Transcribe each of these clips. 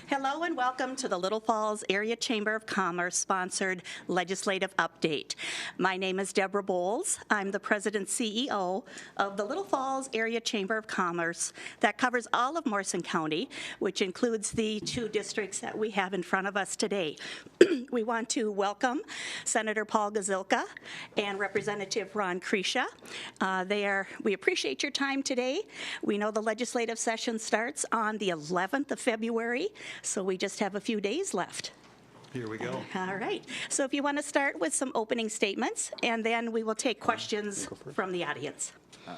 Hello and welcome to the Little Falls Area Chamber of Commerce sponsored legislative update. My name is Deborah Bowles. I'm the President CEO of the Little Falls Area Chamber of Commerce that covers all of Morrison County, which includes the 2 districts that we have in front of us today. We want to welcome Senator Paul Gazelka and Representative Ron Kresha. We appreciate your time today. We know the legislative session starts on the 11th of February. So we just have a few days left. Here we go. All right. So if you want to start with some opening statements, and then we will take questions from the audience. Sure.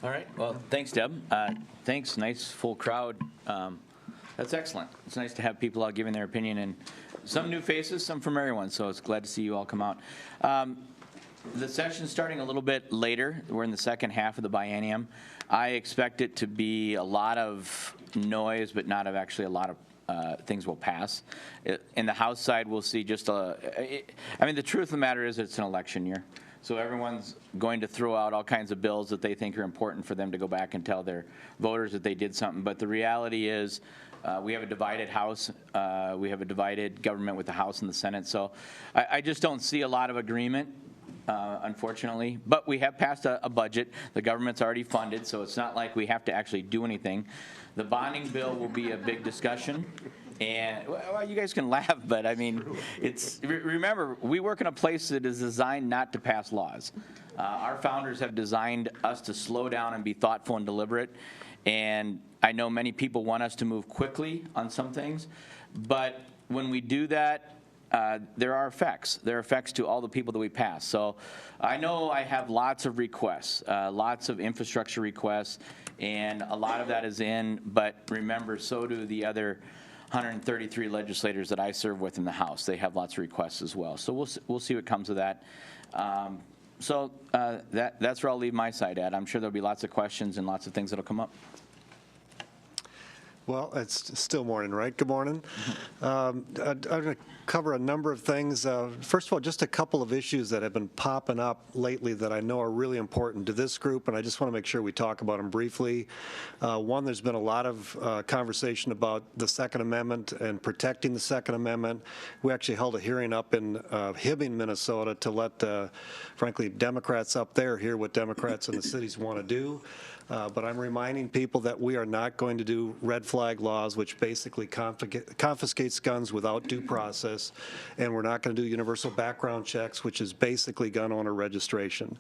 All right. Well, thanks, Deb. Thanks. Nice, full crowd. That's excellent. It's nice to have people out giving their opinion, and some new faces, some familiar ones. So it's glad to see you all come out. The session's starting a little bit later. We're in the second half of the biennium. I expect it to be a lot of noise, but not of actually a lot of things will pass. In the House side, we'll see just the truth of the matter is it's an election year. So everyone's going to throw out all kinds of bills that they think are important for them to go back and tell their voters that they did something. But the reality is we have a divided House. We have a divided government with the House and the Senate. So I just don't see a lot of agreement. Unfortunately, but we have passed a budget. The government's already funded, so it's not like we have to actually do anything. The bonding bill will be a big discussion, and well, you guys can laugh, but I mean, remember, we work in a place that is designed not to pass laws. Our founders have designed us to slow down and be thoughtful and deliberate, and I know many people want us to move quickly on some things, but when we do that, there are effects. There are effects to all the people that we pass. So I know I have lots of requests, lots of infrastructure requests, and a lot of that is in, but remember, so do the other 133 legislators that I serve with in the House. They have lots of requests as well. So we'll see what comes of that. That's where I'll leave my side at. I'm sure there'll be lots of questions and lots of things that'll come up. Well, it's still morning, right? Good morning. I'm going to cover a number of things. First of all, just a couple of issues that have been popping up lately that I know are really important to this group, and I just want to make sure we talk about them briefly. One, there's been a lot of conversation about the Second Amendment and protecting the Second Amendment. We actually held a hearing up in Hibbing, Minnesota, to let, frankly, Democrats up there hear what Democrats in the cities want to do. But I'm reminding people that we are not going to do red flag laws, which basically confiscates guns without due process, and we're not going to do universal background checks, which is basically gun owner registration.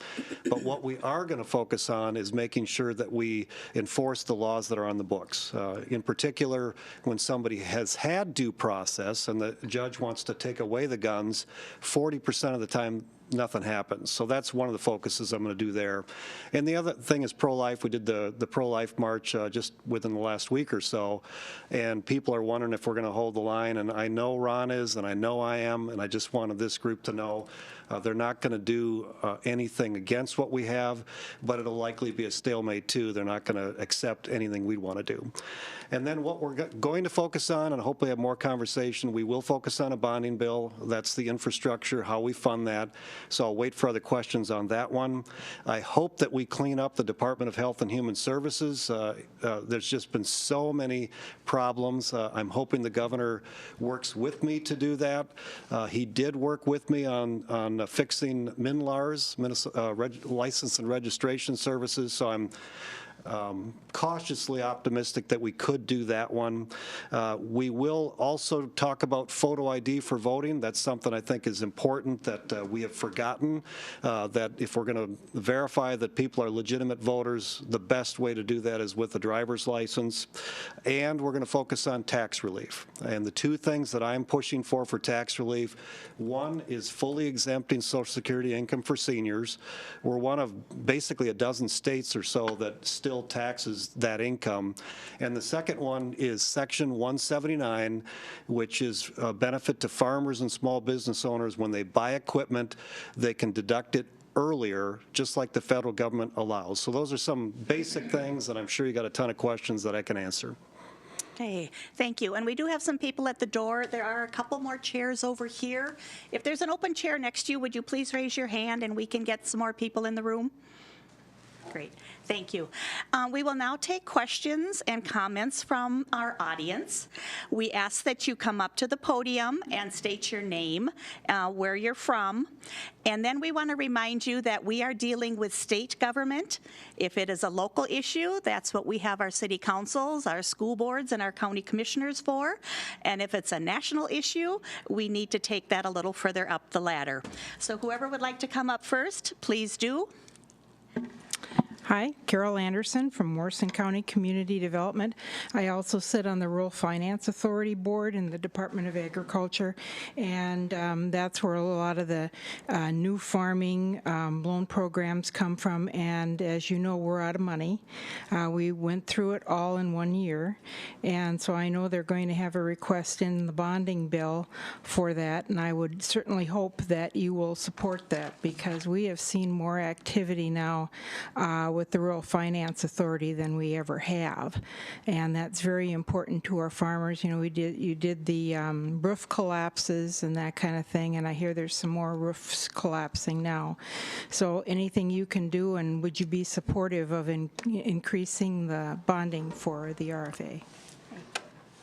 But what we are going to focus on is making sure that we enforce the laws that are on the books. In particular, when somebody has had due process and the judge wants to take away the guns, 40% of the time nothing happens. So that's one of the focuses I'm going to do there. And the other thing is pro-life. We did the pro-life march just within the last week or so, and people are wondering if we're going to hold the line, and I know Ron is, and I know I am, and I just wanted this group to know they're not going to do anything against what we have, but it'll likely be a stalemate too. They're not going to accept anything we want to do. And then what we're going to focus on, and hopefully have more conversation, we will focus on a bonding bill. That's the infrastructure, how we fund that. So I'll wait for other questions on that one. I hope that we clean up the Department of Health and Human Services. There's just been so many problems. I'm hoping the governor works with me to do that. He did work with me on fixing MNLARS, License and Registration Services, so I'm cautiously optimistic that we could do that one. We will also talk about photo ID for voting. That's something I think is important that we have forgotten, that if we're going to verify that people are legitimate voters, the best way to do that is with a driver's license. And we're going to focus on tax relief. And the 2 things that I'm pushing for tax relief, one is fully exempting Social Security income for seniors. We're one of basically a dozen states or so that still taxes that income. And the second one is Section 179, which is a benefit to farmers and small business owners. When they buy equipment, they can deduct it earlier, just like the federal government allows. So those are some basic things, and I'm sure you got a ton of questions that I can answer. Okay, thank you. And we do have some people at the door. There are a couple more chairs over here. If there's an open chair next to you, would you please raise your hand and we can get some more people in the room? Great, thank you. We will now take questions and comments from our audience. We ask that you come up to the podium and state your name, where you're from, and then we want to remind you that we are dealing with state government. If it is a local issue, that's what we have our city councils, our school boards, and our county commissioners for. And if it's a national issue, we need to take that a little further up the ladder. So whoever would like to come up first, please do. Hi, Carol Anderson from Morrison County Community Development. I also sit on the Rural Finance Authority Board in the Department of Agriculture, and that's where a lot of the new farming loan programs come from, and as you know, we're out of money. We went through it all in 1 year, and so I know they're going to have a request in the bonding bill for that, and I would certainly hope that you will support that, because we have seen more activity now with the Rural Finance Authority than we ever have, and that's very important to our farmers. You know, you did the roof collapses and that kind of thing, and I hear there's some more roofs collapsing now. So anything you can do, and would you be supportive of increasing the bonding for the RFA?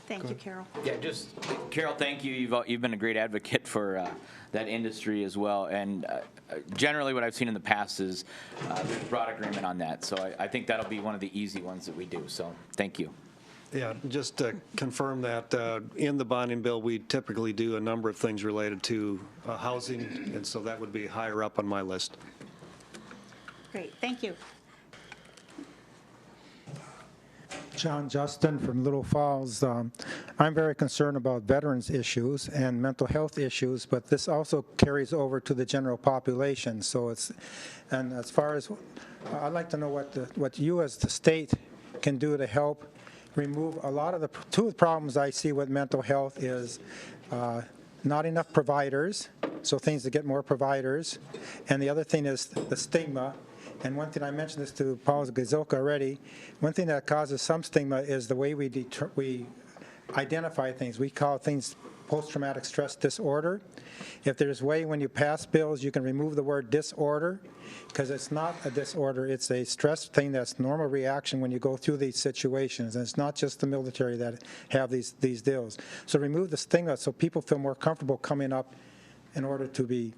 Thank you, Carol. Yeah, just, Carol, thank you. You've been a great advocate for that industry as well. And generally what I've seen in the past is there's broad agreement on that. So I think that'll be one of the easy ones that we do. So thank you. Yeah, just to confirm that in the bonding bill, we typically do a number of things related to housing, and so that would be higher up on my list. Great, thank you. John Justin from Little Falls. I'm very concerned about veterans issues and mental health issues, but this also carries over to the general population. So and as far as, I'd like to know what you as the state can do to help remove a lot of two of the problems I see with mental health is not enough providers, so things to get more providers, and the other thing is the stigma. And one thing, I mentioned this to Paul Gazelka already, one thing that causes some stigma is the way we identify things. We call things post-traumatic stress disorder. If there's a way when you pass bills you can remove the word disorder, because it's not a disorder, it's a stress thing that's normal reaction when you go through these situations, and it's not just the military that have these deals. So remove the stigma so people feel more comfortable coming up in order to be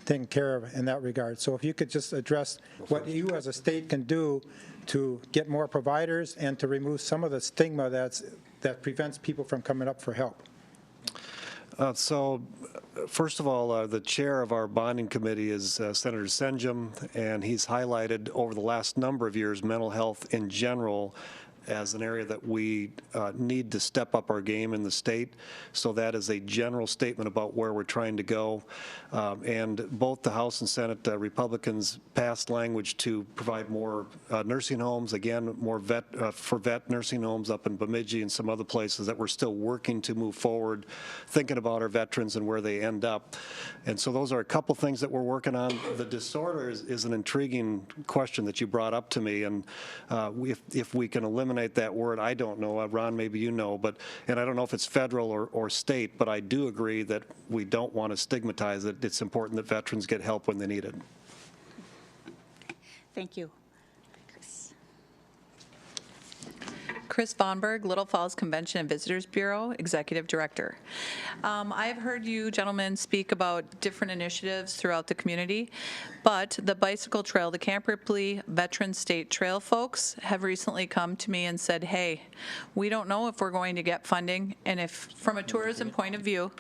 taken care of in that regard. So if you could just address what you as a state can do to get more providers and to remove some of the stigma that prevents people from coming up for help. So first of all, the chair of our bonding committee is Senator Senjum, and he's highlighted over the last number of years mental health in general as an area that we need to step up our game in the state. So that is a general statement about where we're trying to go. And both the House and Senate Republicans passed language to provide more nursing homes, again, more for vet nursing homes up in Bemidji and some other places that we're still working to move forward, thinking about our veterans and where they end up. And so those are a couple things that we're working on. The disorder is an intriguing question that you brought up to me, and if we can eliminate that word, I don't know. Ron, maybe you know, and I don't know if it's federal or state, but I do agree that we don't want to stigmatize it. It's important that veterans get help when they need it. Thank you. Chris Vonberg, Little Falls Convention and Visitors Bureau, Executive Director. I've heard you gentlemen speak about different initiatives throughout the community, but the bicycle trail, the Camp Ripley Veteran State Trail folks have recently come to me and said, hey, we don't know if we're going to get funding, and if, from a tourism point of view,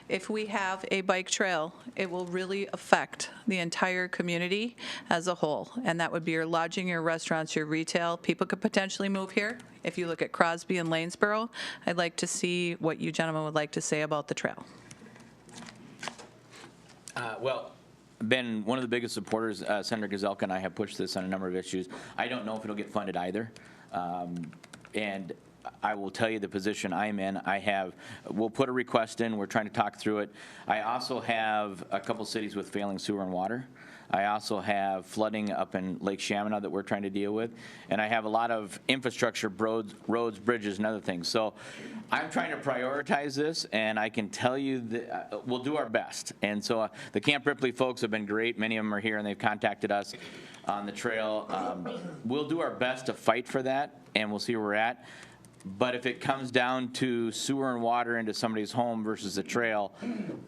if we have a bike trail, it will really affect the entire community as a whole, and that would be your lodging, your restaurants, your retail. People could potentially move here. If you look at Crosby and Lanesboro, I'd like to see what you gentlemen would like to say about the trail. Well, been one of the biggest supporters. Senator Gazelka and I have pushed this on a number of issues. I don't know if it'll get funded either. And I will tell you the position I'm in. We'll put a request in. We're trying to talk through it. I also have a couple cities with failing sewer and water. I also have flooding up in Lake Chaminade that we're trying to deal with. And I have a lot of infrastructure, roads, bridges, and other things. So I'm trying to prioritize this, and I can tell you that we'll do our best. And so the Camp Ripley folks have been great. Many of them are here, and they've contacted us on the trail. We'll do our best to fight for that, and we'll see where we're at. But if it comes down to sewer and water into somebody's home versus the trail,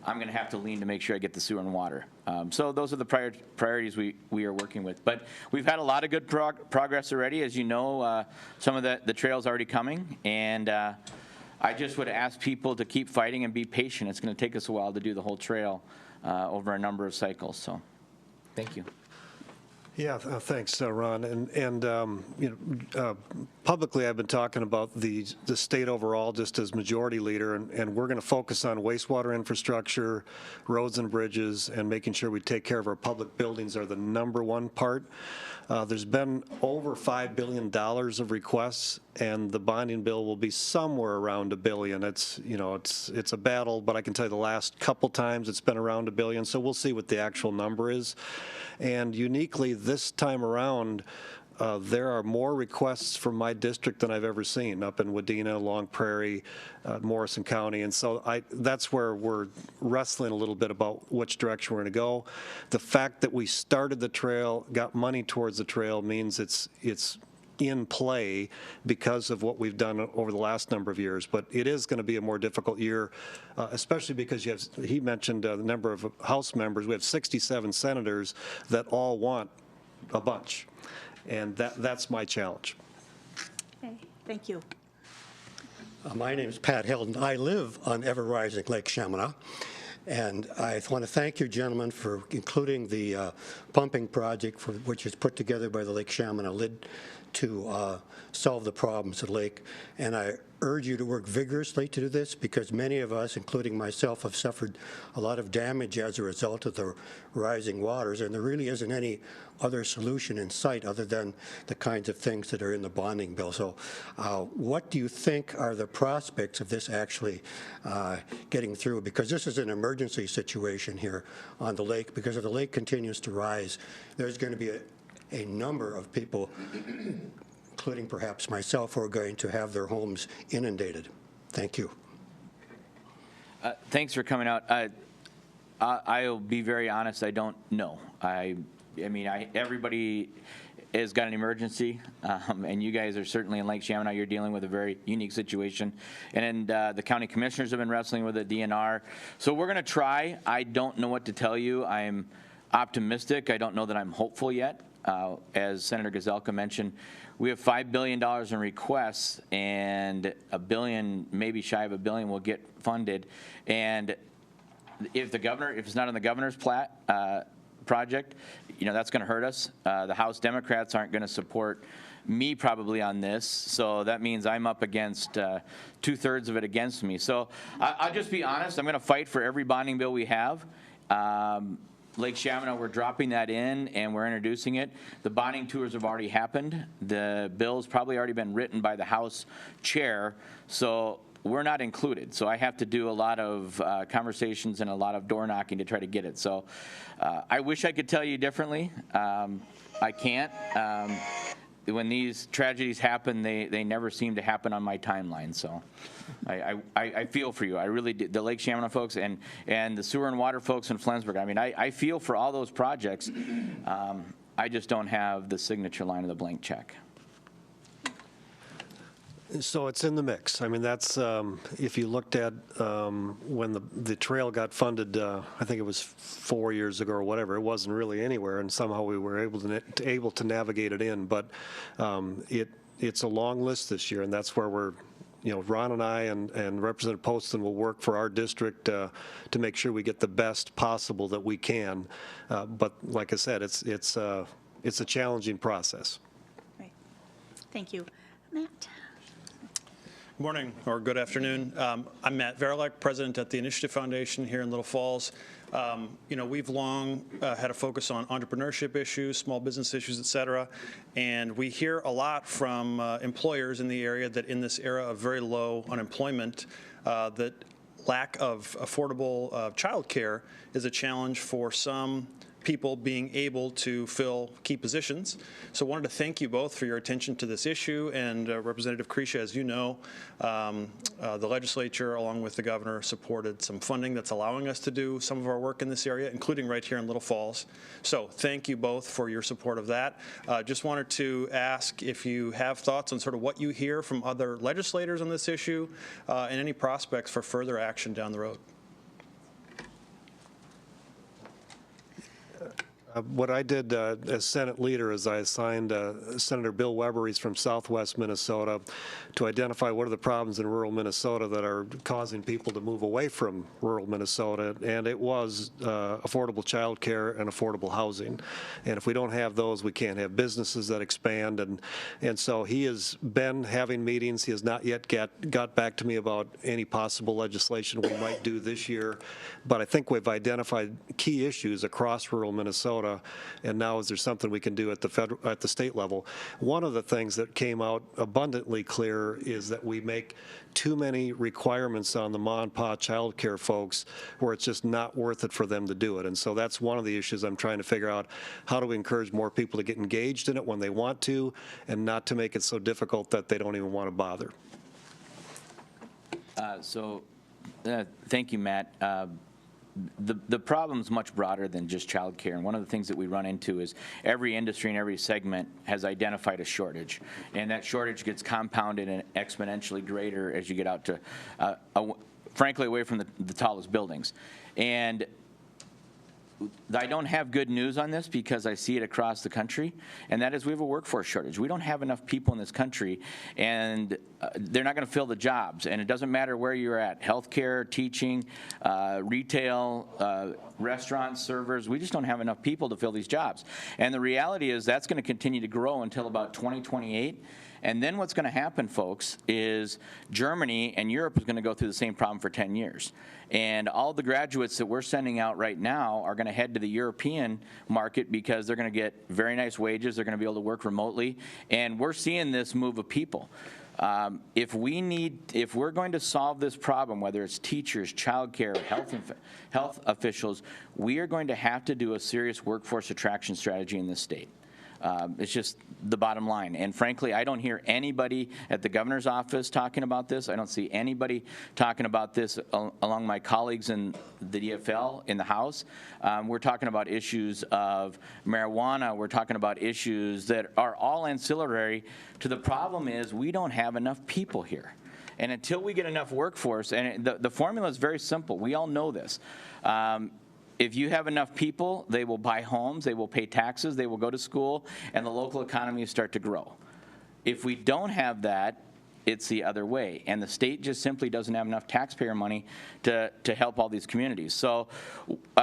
I'm going to have to lean to make sure I get the sewer and water. So those are the priorities we are working with. But we've had a lot of good progress already. As you know, some of the trail's already coming. And I just would ask people to keep fighting and be patient. It's going to take us a while to do the whole trail over a number of cycles. So thank you. Yeah, thanks, Ron. And publicly, I've been talking about the state overall, just as majority leader, and we're going to focus on wastewater infrastructure, roads and bridges, and making sure we take care of our public buildings are the #1 part. There's been over $5 billion of requests, and the bonding bill will be somewhere around $1 billion. It's a battle, but I can tell you the last couple times it's been around $1 billion, so we'll see what the actual number is. And uniquely this time around, there are more requests from my district than I've ever seen up in Wadena, Long Prairie, Morrison County. And so that's where we're wrestling a little bit about which direction we're going to go. The fact that we started the trail, got money towards the trail, means it's in play because of what we've done over the last number of years. But it is going to be a more difficult year, especially because he mentioned the number of House members. We have 67 senators that all want a bunch. And that's my challenge. Okay, thank you. My name is Pat Hilton. I live on ever-rising Lake Chaminade. And I want to thank you, gentlemen, for including the pumping project, which is put together by the Lake Chaminade lid to solve the problems at the lake. And I urge you to work vigorously to do this, because many of us, including myself, have suffered a lot of damage as a result of the rising waters, and there really isn't any other solution in sight other than the kinds of things that are in the bonding bill. So what do you think are the prospects of this actually getting through? Because this is an emergency situation here on the lake, because if the lake continues to rise, there's going to be a number of people, including perhaps myself, who are going to have their homes inundated. Thank you. Thanks for coming out. I'll be very honest, I don't know. I mean, everybody has got an emergency, and you guys are certainly in Lake Chaminade. You're dealing with a very unique situation. And the county commissioners have been wrestling with it, DNR. So we're going to try. I don't know what to tell you. I'm optimistic. I don't know that I'm hopeful yet. As Senator Gazelka mentioned, we have $5 billion in requests, and $1 billion, maybe shy of $1 billion, will get funded. And if it's not on the governor's project, that's going to hurt us. The House Democrats aren't going to support me probably on this, so that means I'm up against 2/3 of it against me. So I'll just be honest. I'm going to fight for every bonding bill we have. Lake Chaminade, we're dropping that in and we're introducing it. The bonding tours have already happened. The bill's probably already been written by the House chair, so we're not included. So I have to do a lot of conversations and a lot of door knocking to try to get it. So I wish I could tell you differently. I can't. When these tragedies happen, they never seem to happen on my timeline. So I feel for you. I really do. The Lake Chaminade folks and the sewer and water folks in Flensburg. I mean, I feel for all those projects. I just don't have the signature line of the blank check. So it's in the mix. I mean, that's, if you looked at when the trail got funded, I think it was 4 years ago or whatever, it wasn't really anywhere, and somehow we were able to navigate it in. But it's a long list this year, and that's where we're, Ron and I and Representative Poston will work for our district to make sure we get the best possible that we can. But like I said, it's a challenging process. Right. Thank you. Matt? Good morning, or good afternoon. I'm Matt Verlick, president at the Initiative Foundation here in Little Falls. We've long had a focus on entrepreneurship issues, small business issues, et cetera, and we hear a lot from employers in the area that in this era of very low unemployment, that lack of affordable childcare is a challenge for some people being able to fill key positions. So I wanted to thank you both for your attention to this issue, and Representative Kresha, as you know, the legislature, along with the governor, supported some funding that's allowing us to do some of our work in this area, including right here in Little Falls. So thank you both for your support of that. Just wanted to ask if you have thoughts on sort of what you hear from other legislators on this issue and any prospects for further action down the road. What I did as Senate leader is I assigned Senator Bill Weber, he's from Southwest Minnesota, to identify what are the problems in rural Minnesota that are causing people to move away from rural Minnesota, and it was affordable child care and affordable housing. And if we don't have those, we can't have businesses that expand. And so he has been having meetings. He has not yet got back to me about any possible legislation we might do this year, but I think we've identified key issues across rural Minnesota. And now is there something we can do at the state level? One of the things that came out abundantly clear is that we make too many requirements on the ma and pa child care folks where it's just not worth it for them to do it. And so that's one of the issues I'm trying to figure out. How do we encourage more people to get engaged in it when they want to, and not to make it so difficult that they don't even want to bother? Thank you, Matt. The problem's much broader than just childcare, and one of the things that we run into is every industry and every segment has identified a shortage, and that shortage gets compounded and exponentially greater as you get out to, frankly, away from the tallest buildings. And I don't have good news on this because I see it across the country, and that is we have a workforce shortage. We don't have enough people in this country, and they're not going to fill the jobs. And it doesn't matter where you're at, healthcare, teaching, retail, restaurants, servers. We just don't have enough people to fill these jobs. And the reality is that's going to continue to grow until about 2028. And then what's going to happen, folks, is Germany and Europe is going to go through the same problem for 10 years. And all the graduates that we're sending out right now are going to head to the European market because they're going to get very nice wages. They're going to be able to work remotely. And we're seeing this move of people. If we're going to solve this problem, whether it's teachers, childcare, health officials, we are going to have to do a serious workforce attraction strategy in this state. It's just the bottom line. And frankly, I don't hear anybody at the governor's office talking about this. I don't see anybody talking about this along my colleagues in the DFL in the House. We're talking about issues of marijuana. We're talking about issues that are all ancillary to the problem is we don't have enough people here. And until we get enough workforce, and the formula is very simple. We all know this. If you have enough people, they will buy homes, they will pay taxes, they will go to school, and the local economies start to grow. If we don't have that, it's the other way. And the state just simply doesn't have enough taxpayer money to help all these communities. So,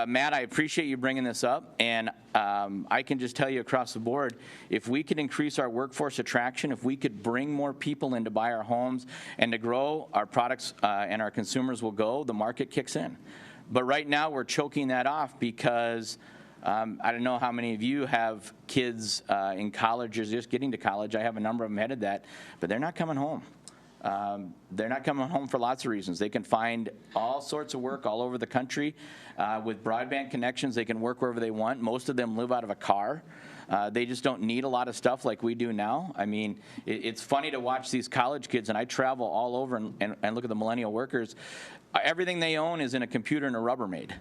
Matt, I appreciate you bringing this up. And I can just tell you across the board, if we could increase our workforce attraction, if we could bring more people in to buy our homes and to grow, our products and our consumers will go, the market kicks in. But right now we're choking that off because I don't know how many of you have kids in college or just getting to college. I have a number of them headed that, but they're not coming home. They're not coming home for lots of reasons. They can find all sorts of work all over the country. With broadband connections, they can work wherever they want. Most of them live out of a car. They just don't need a lot of stuff like we do now. I mean, it's funny to watch these college kids, and I travel all over and look at the millennial workers. Everything they own is in a computer and a Rubbermaid,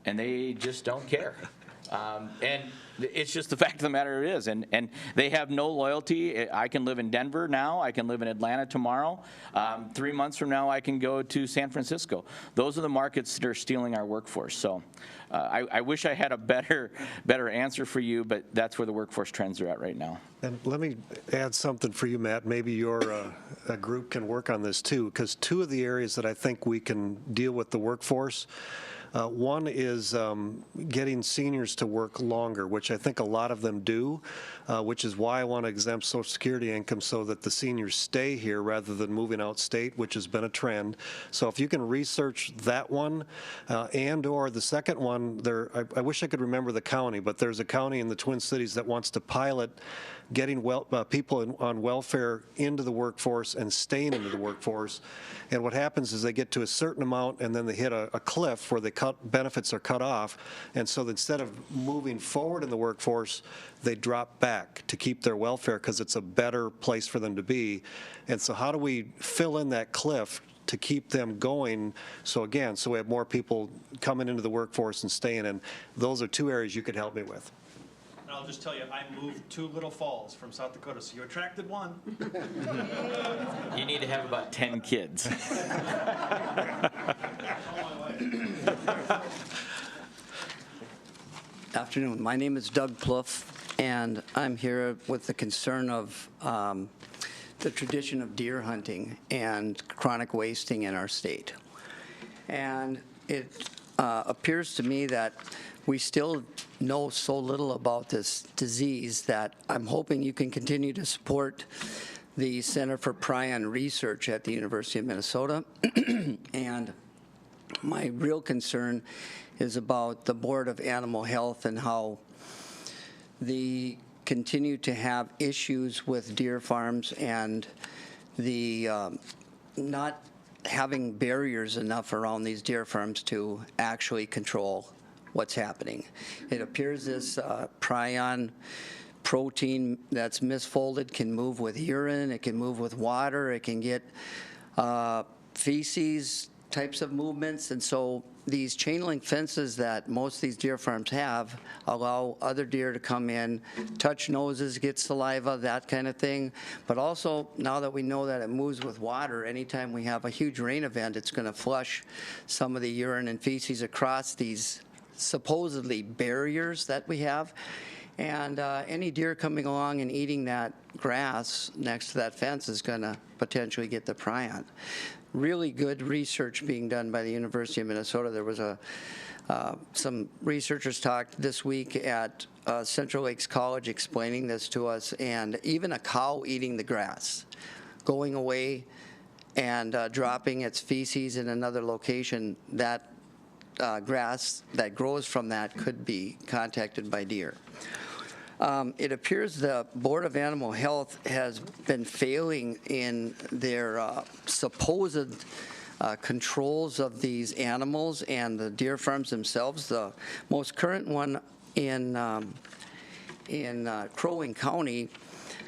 and they just don't care. And it's just the fact of the matter it is. And they have no loyalty. I can live in Denver now. I can live in Atlanta tomorrow. 3 months from now, I can go to San Francisco. Those are the markets that are stealing our workforce. So I wish I had a better answer for you, but that's where the workforce trends are at right now. And let me add something for you, Matt. Maybe your group can work on this too, because two of the areas that I think we can deal with the workforce, one is getting seniors to work longer, which I think a lot of them do, which is why I want to exempt Social Security income so that the seniors stay here rather than moving out state, which has been a trend. So if you can research that one and or the second one, I wish I could remember the county, but there's a county in the Twin Cities that wants to pilot getting people on welfare into the workforce and staying into the workforce. And what happens is they get to a certain amount and then they hit a cliff where they cut benefits are cut off, and so instead of moving forward in the workforce, they drop back to keep their welfare because it's a better place for them to be. And so how do we fill in that cliff to keep them going? So again, so we have more people coming into the workforce and staying, and those are two areas you could help me with. And I'll just tell you, I moved to Little Falls from South Dakota, so you attracted one. You need to have about 10 kids. Afternoon. My name is Doug Plouffe, and I'm here with the concern of the tradition of deer hunting and chronic wasting in our state. And it appears to me that we still know so little about this disease that I'm hoping you can continue to support the Center for Prion Research at the University of Minnesota. And my real concern is about the Board of Animal Health and how they continue to have issues with deer farms and the not having barriers enough around these deer farms to actually control what's happening. It appears this prion protein that's misfolded can move with urine, it can move with water, it can get feces types of movements, and so these chain link fences that most of these deer farms have allow other deer to come in, touch noses, get saliva, that kind of thing. But also, now that we know that it moves with water, anytime we have a huge rain event, it's going to flush some of the urine and feces across these supposedly barriers that we have. And any deer coming along and eating that grass next to that fence is going to potentially get the prion. Really good research being done by the University of Minnesota. There was some researchers talked this week at Central Lakes College explaining this to us, and even a cow eating the grass, going away and dropping its feces in another location, that grass that grows from that could be contacted by deer. It appears the Board of Animal Health has been failing in their supposed controls of these animals and the deer farms themselves. The most current one in Crow Wing County,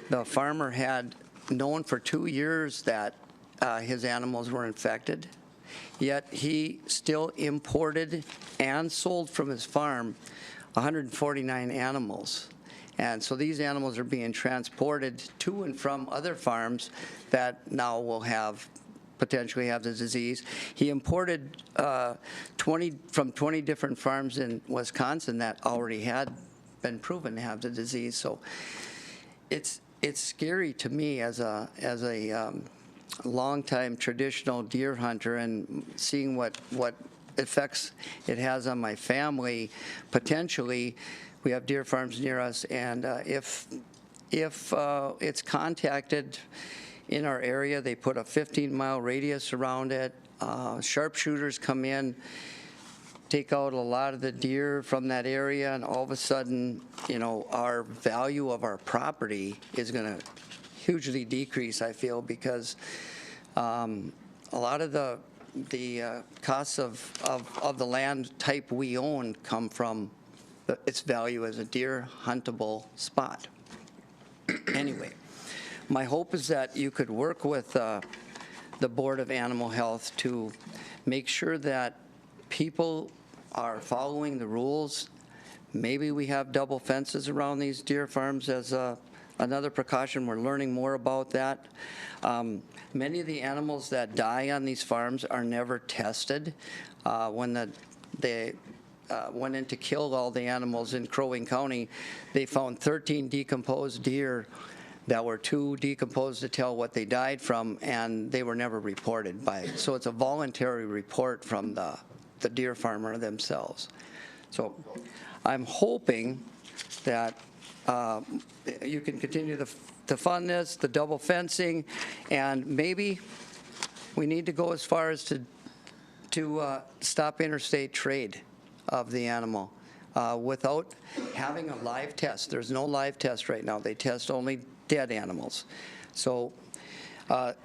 the farmer had known for 2 years that his animals were infected, yet he still imported and sold from his farm 149 animals. And so these animals are being transported to and from other farms that now will potentially have the disease. He imported 20 different farms in Wisconsin that already had been proven to have the disease. So it's scary to me as a longtime traditional deer hunter, and seeing what effects it has on my family potentially. We have deer farms near us, and if it's contacted in our area, they put a 15-mile radius around it. Sharpshooters come in, take out a lot of the deer from that area, and all of a sudden, our value of our property is going to hugely decrease, I feel, because a lot of the costs of the land type we own come from its value as a deer huntable spot. Anyway, my hope is that you could work with the Board of Animal Health to make sure that people are following the rules. Maybe we have double fences around these deer farms as another precaution. We're learning more about that. Many of the animals that die on these farms are never tested. When they went in to kill all the animals in Crow Wing County, they found 13 decomposed deer that were too decomposed to tell what they died from, and they were never reported by. So it's a voluntary report from the deer farmer themselves. So I'm hoping that you can continue to fund this, the double fencing, and maybe we need to go as far as to stop interstate trade of the animal without having a live test. There's no live test right now. They test only dead animals. So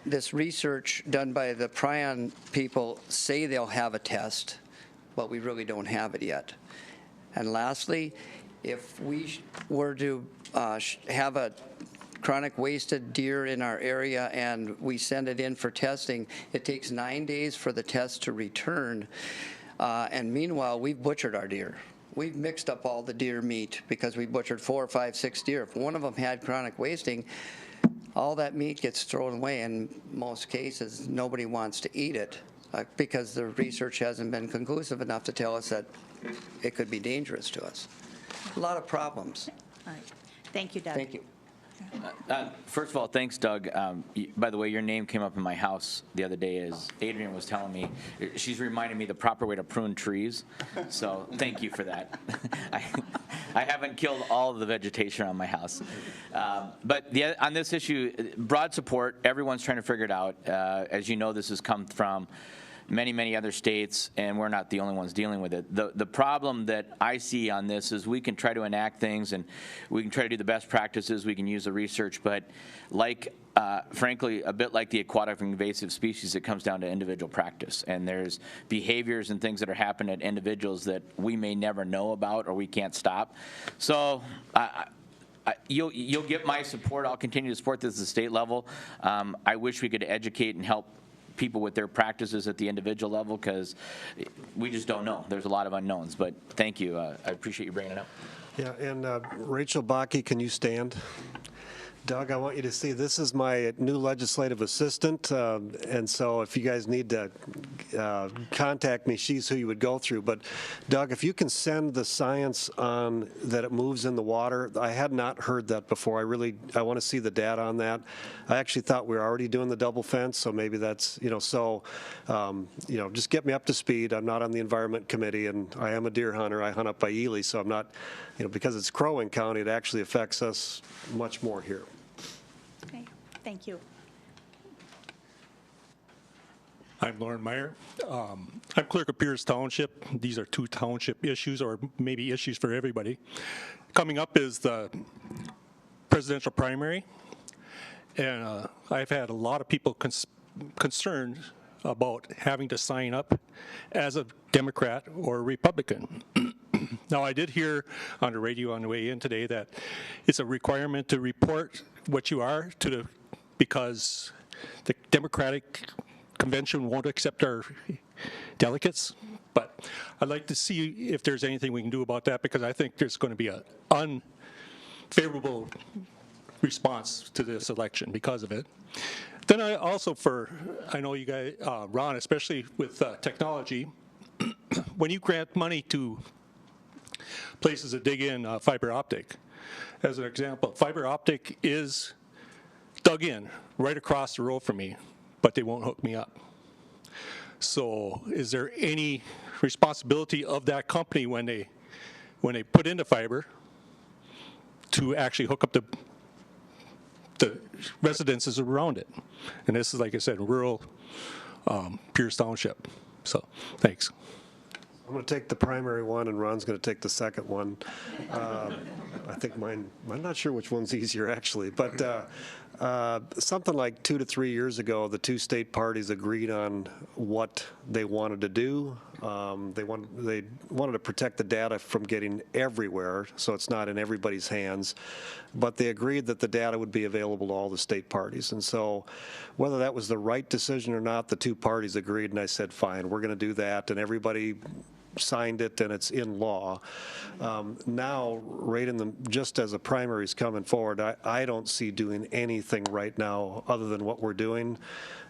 this research done by the prion people say they'll have a test, but we really don't have it yet. And lastly, if we were to have a chronic wasted deer in our area and we send it in for testing, it takes 9 days for the test to return. And meanwhile, we've butchered our deer. We've mixed up all the deer meat because we butchered 4, 5, 6 deer. If one of them had chronic wasting, all that meat gets thrown away. In most cases, nobody wants to eat it because the research hasn't been conclusive enough to tell us that it could be dangerous to us. A lot of problems. All right. Thank you, Doug. Thank you. First of all, thanks, Doug. By the way, your name came up in my house the other day as Adrian was telling me. She's reminding me the proper way to prune trees. So thank you for that. I haven't killed all of the vegetation on my house. But on this issue, broad support. Everyone's trying to figure it out. As you know, this has come from many other states, and we're not the only ones dealing with it. The problem that I see on this is we can try to enact things and we can try to do the best practices, we can use the research, but like, frankly, a bit like the aquatic invasive species, it comes down to individual practice. And there's behaviors and things that are happening at individuals that we may never know about or we can't stop. So you'll get my support. I'll continue to support this at the state level. I wish we could educate and help people with their practices at the individual level, because we just don't know. There's a lot of unknowns, but thank you. I appreciate you bringing it up. Yeah, and Rachel Bakke, can you stand? Doug, I want you to see, this is my new legislative assistant, and so if you guys need to contact me, she's who you would go through. But Doug, if you can send the science on that it moves in the water, I had not heard that before. I want to see the data on that. I actually thought we were already doing the double fence, so maybe that's, just get me up to speed. I'm not on the Environment Committee, and I am a deer hunter. I hunt up by Ely, so I'm not, because it's Crow Wing County, it actually affects us much more here. Okay, thank you. I'm Lauren Meyer. I'm clerk of Pierce Township. These are 2 township issues, or maybe issues for everybody. Coming up is the presidential primary, and I've had a lot of people concerned about having to sign up as a Democrat or a Republican. Now, I did hear on the radio on the way in today that it's a requirement to report what you are because the Democratic convention won't accept our delegates. But I'd like to see if there's anything we can do about that, because I think there's going to be an unfavorable response to this election because of it. Then I know you guys, Ron, especially with technology, when you grant money to places that dig in fiber optic, as an example, fiber optic is dug in right across the road from me, but they won't hook me up. So is there any responsibility of that company when they put in the fiber to actually hook up the residences around it? And this is, like I said, rural Pierce Township. So thanks. I'm going to take the primary one, and Ron's going to take the second one. I think mine, I'm not sure which one's easier, actually. But something like 2 to 3 years ago, the 2 state parties agreed on what they wanted to do. They wanted to protect the data from getting everywhere, so it's not in everybody's hands. But they agreed that the data would be available to all the state parties. And so whether that was the right decision or not, the 2 parties agreed, and I said, fine, we're going to do that. And everybody signed it, and it's in law. Now, just as a primary is coming forward, I don't see doing anything right now other than what we're doing.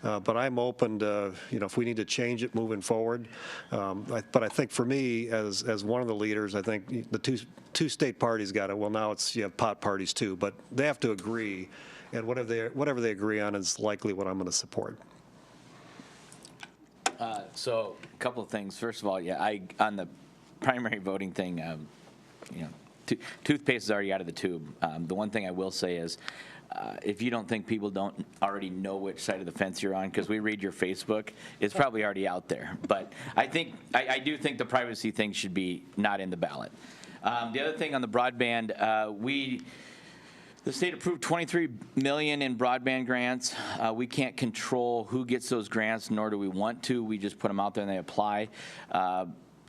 But I'm open to, if we need to change it moving forward. But I think for me, as one of the leaders, I think the two state parties got it. Well, now you have pot parties too, but they have to agree, and whatever they agree on is likely what I'm going to support. So a couple of things. First of all, on the primary voting thing, toothpaste is already out of the tube. The one thing I will say is, if you don't think people don't already know which side of the fence you're on, because we read your Facebook, it's probably already out there. But I do think the privacy thing should be not in the ballot. The other thing on the broadband, the state approved $23 million in broadband grants. We can't control who gets those grants, nor do we want to. We just put them out there and they apply.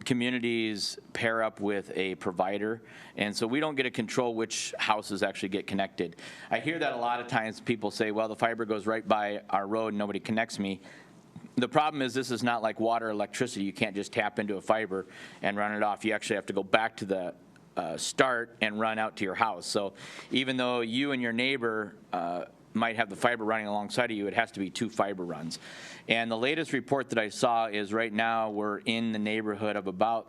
communities pair up with a provider, and so we don't get to control which houses actually get connected. I hear that a lot of times people say, well, the fiber goes right by our road and nobody connects me. The problem is this is not like water or electricity. You can't just tap into a fiber and run it off. You actually have to go back to the start and run out to your house. So even though you and your neighbor might have the fiber running alongside of you, it has to be 2 fiber runs. And the latest report that I saw is right now we're in the neighborhood of about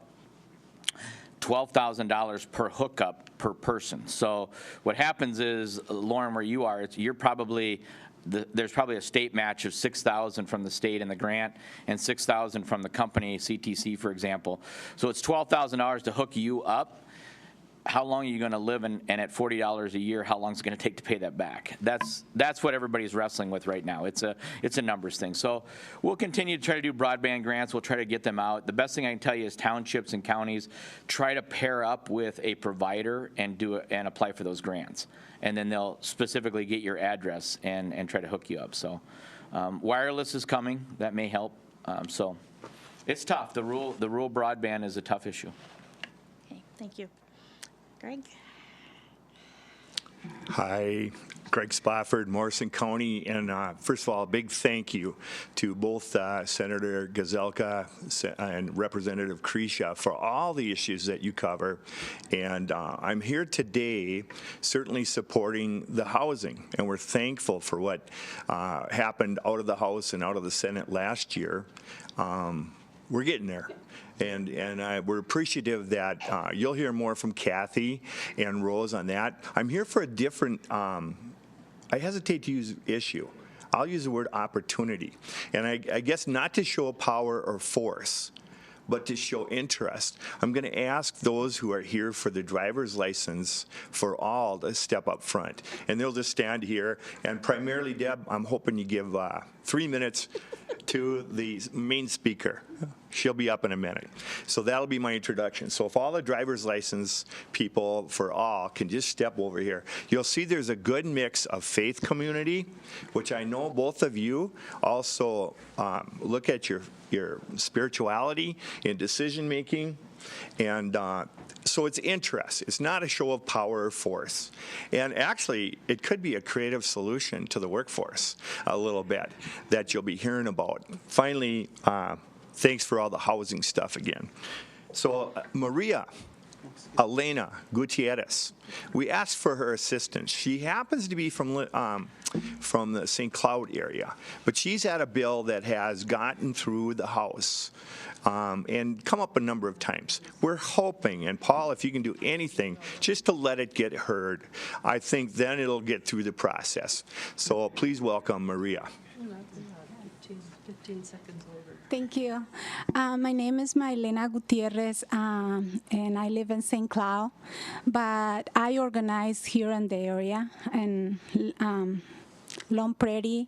$12,000 per hookup per person. So what happens is, Lauren, where you are, you're probably there's probably a state match of $6,000 from the state and the grant, and $6,000 from the company, CTC, for example. So it's $12,000 to hook you up. How long are you going to live, and at $40 a year, how long is it going to take to pay that back? That's what everybody's wrestling with right now. It's a numbers thing. So we'll continue to try to do broadband grants. We'll try to get them out. The best thing I can tell you is townships and counties try to pair up with a provider and and apply for those grants, and then they'll specifically get your address and try to hook you up. So wireless is coming. That may help. So it's tough. The rural broadband is a tough issue. Okay, thank you. Greg? Hi, Greg Spofford, Morrison County, and first of all, a big thank you to both Senator Gazelka and Representative Kresha for all the issues that you cover. And I'm here today certainly supporting the housing, and we're thankful for what happened out of the House and out of the Senate last year. We're getting there. And we're appreciative that you'll hear more from Kathy and Rose on that. I'm here for a different, I hesitate to use issue. I'll use the word opportunity. And I guess not to show power or force, but to show interest. I'm going to ask those who are here for the driver's license for all to step up front. And they'll just stand here. And primarily, Deb, I'm hoping you give 3 minutes to the main speaker. She'll be up in a minute. So that'll be my introduction. So if all the driver's license people for all can just step over here, you'll see there's a good mix of faith community, which I know both of you also look at your spirituality in decision making. And so it's interest. It's not a show of power or force. And actually, it could be a creative solution to the workforce a little bit that you'll be hearing about. Finally, thanks for all the housing stuff again. So Maria Elena Gutierrez, we asked for her assistance. She happens to be from the St. Cloud area, but she's had a bill that has gotten through the House and come up a number of times. We're hoping, and Paul, if you can do anything, just to let it get heard. I think then it'll get through the process. So please welcome Maria. 15 seconds over. Thank you. My name is Milena Gutierrez, and I live in St. Cloud, but I organize here in the area, in Lone Prairie,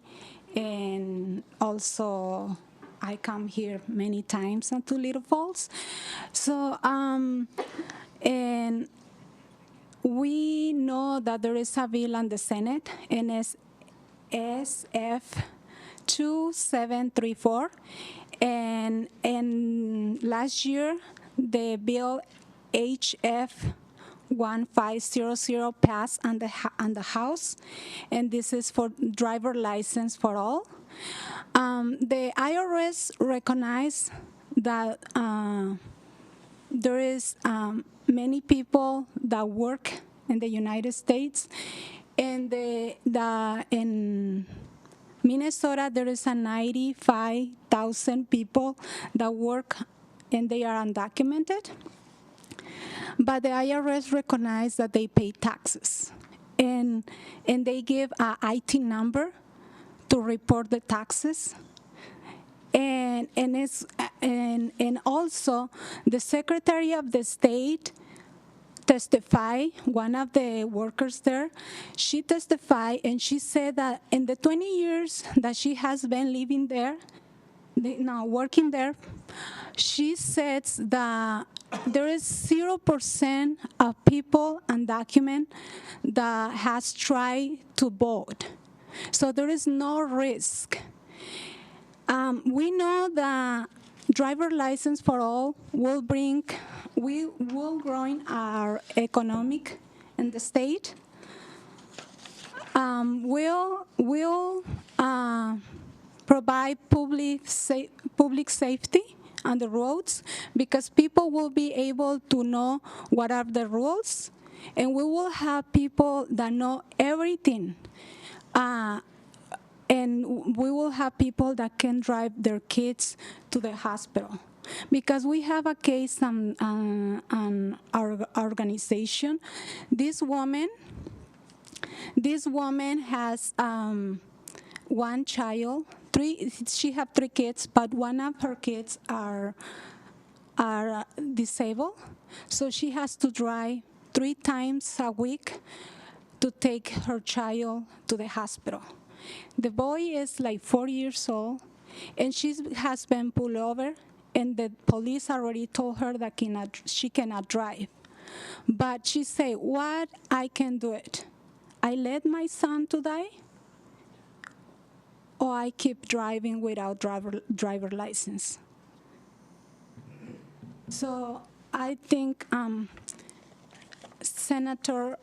and also I come here many times to Little Falls. So, and we know that there is a bill on the Senate, and it's SF 2734, and last year the bill HF 1500 passed on the House, and this is for driver license for all. The IRS recognized that there is many people that work in the United States, and in Minnesota, there is 95,000 people that work and they are undocumented. But the IRS recognized that they pay taxes. And they give an IT number to report the taxes. And also, the Secretary of the State testified, one of the workers there, she testified, and she said that in the 20 years that she has been living there, working there, she says that there is 0% of people undocumented that has tried to vote. So there is no risk. We know that driver license for all will bring, we will grow our economic in the state. Will provide public safety on the roads, because people will be able to know what are the rules, and we will have people that know everything. And we will have people that can drive their kids to the hospital. Because we have a case on our organization. This woman has one child. She have 3 kids, but one of her kids are disabled. So she has to drive 3 times a week to take her child to the hospital. The boy is like 4 years old, and she has been pulled over, and the police already told her that she cannot drive. But she said, what I can do it? I let my son to die, or I keep driving without driver license. So I think Senator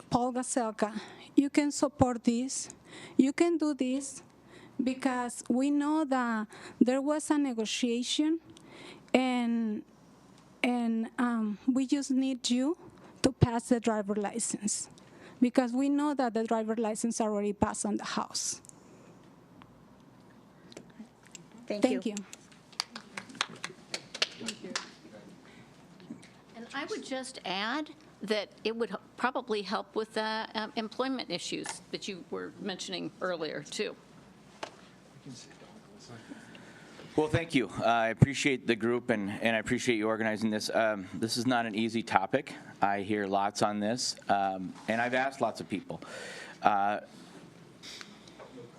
Paul Gazelka, you can support this. You can do this, because we know that there was a negotiation, and we just need you to pass the driver license, because we know that the driver license already passed on the House. Thank you. And I would just add that it would probably help with the employment issues that you were mentioning earlier, too. Well, thank you. I appreciate the group, and I appreciate you organizing this. This is not an easy topic. I hear lots on this, and I've asked lots of people.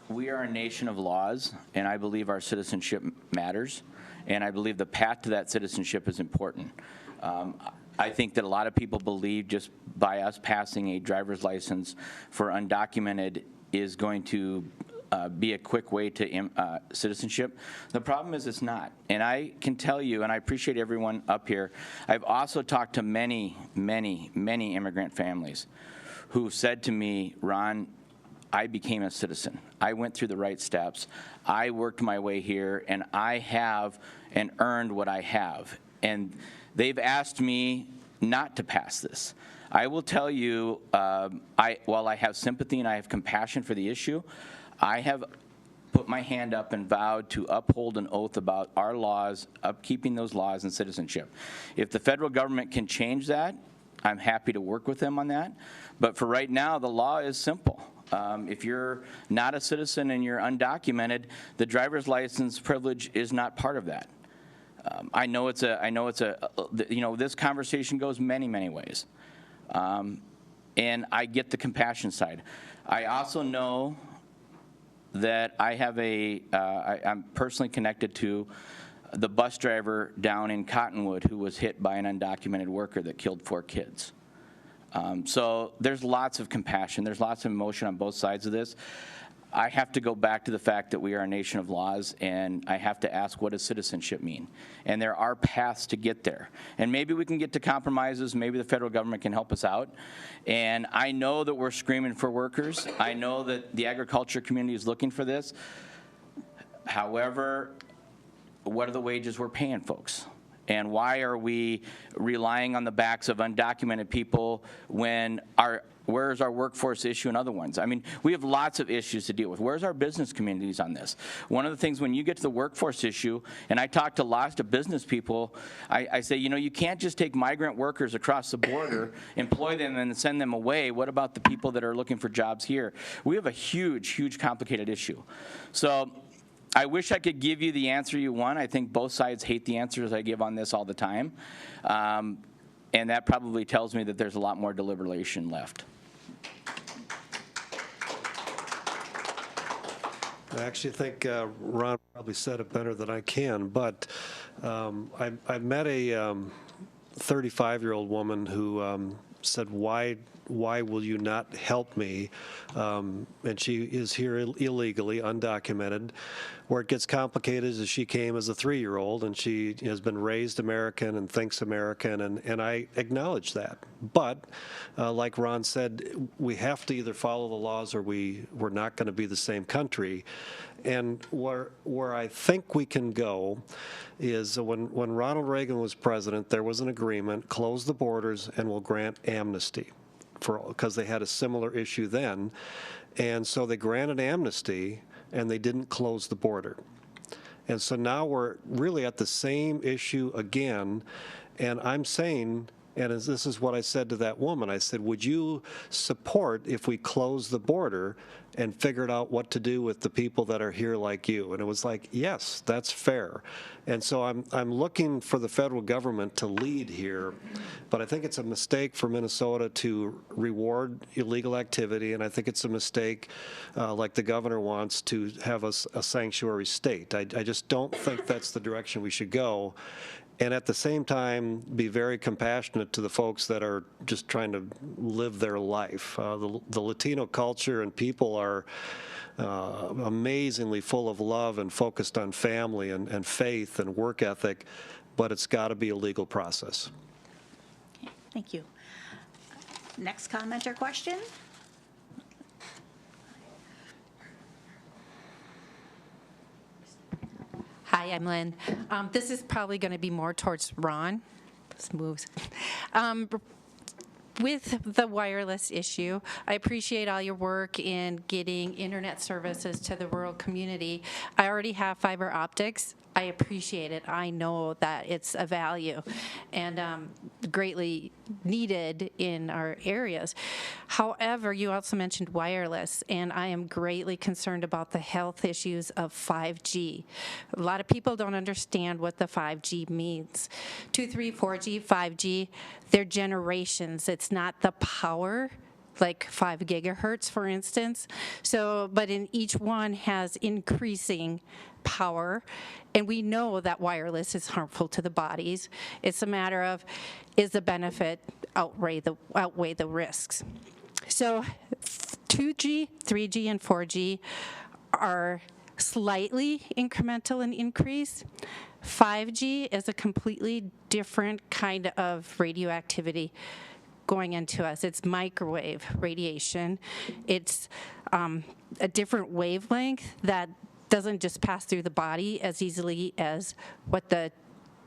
We are a nation of laws, and I believe our citizenship matters, and I believe the path to that citizenship is important. I think that a lot of people believe just by us passing a driver's license for undocumented is going to be a quick way to citizenship. The problem is it's not. And I can tell you, and I appreciate everyone up here, I've also talked to many, many, many immigrant families who said to me, Ron, I became a citizen. I went through the right steps. I worked my way here, and I have and earned what I have. And they've asked me not to pass this. I will tell you, while I have sympathy and I have compassion for the issue, I have put my hand up and vowed to uphold an oath about our laws, upkeeping those laws and citizenship. If the federal government can change that, I'm happy to work with them on that. But for right now, the law is simple. If you're not a citizen and you're undocumented, the driver's license privilege is not part of that. I know it's this conversation goes many, many ways. And I get the compassion side. I also know that I have I'm personally connected to the bus driver down in Cottonwood who was hit by an undocumented worker that killed 4 kids. So there's lots of compassion. There's lots of emotion on both sides of this. I have to go back to the fact that we are a nation of laws, and I have to ask, what does citizenship mean? And there are paths to get there. And maybe we can get to compromises. Maybe the federal government can help us out. And I know that we're screaming for workers. I know that the agriculture community is looking for this. However, what are the wages we're paying folks? And why are we relying on the backs of undocumented people when where's our workforce issue and other ones? I mean, we have lots of issues to deal with. Where's our business communities on this? One of the things when you get to the workforce issue, and I talk to lots of business people, I say, you can't just take migrant workers across the border, employ them, and send them away. What about the people that are looking for jobs here? We have a huge, huge complicated issue. So I wish I could give you the answer you want. I think both sides hate the answers I give on this all the time. And that probably tells me that there's a lot more deliberation left. I actually think Ron probably said it better than I can, but I met a 35-year-old woman who said, why why will you not help me? And she is here illegally, undocumented. Where it gets complicated is she came as a 3-year-old, and she has been raised American and thinks American, and I acknowledge that. But like Ron said, we have to either follow the laws or we're not going to be the same country. And where I think we can go is when Ronald Reagan was president, there was an agreement, close the borders and we'll grant amnesty, because they had a similar issue then. And so they granted amnesty and they didn't close the border. And so now we're really at the same issue again. And I'm saying, and this is what I said to that woman, I said, would you support if we close the border and figured out what to do with the people that are here like you? And it was like, yes, that's fair. And so I'm looking for the federal government to lead here, but I think it's a mistake for Minnesota to reward illegal activity, and I think it's a mistake, like the governor wants, to have a sanctuary state. I just don't think that's the direction we should go. And at the same time, be very compassionate to the folks that are just trying to live their life. The Latino culture and people are amazingly full of love and focused on family and faith and work ethic, but it's got to be a legal process. Okay, thank you. Next comment or question? Hi, I'm Lynn. This is probably going to be more towards Ron. This moves. With the wireless issue, I appreciate all your work in getting internet services to the rural community. I already have fiber optics. I appreciate it. I know that it's a value and greatly needed in our areas. However, you also mentioned wireless, and I am greatly concerned about the health issues of 5G. A lot of people don't understand what the 5G means. 2, 3, 4G, 5G, they're generations. It's not the power like 5 gigahertz, for instance. So, but in each one has increasing power, and we know that wireless is harmful to the bodies. It's a matter of, is the benefit outweigh the risks? So 2G, 3G, and 4G are slightly incremental in increase. 5G is a completely different kind of radioactivity going into us. It's microwave radiation. It's a different wavelength that doesn't just pass through the body as easily as what the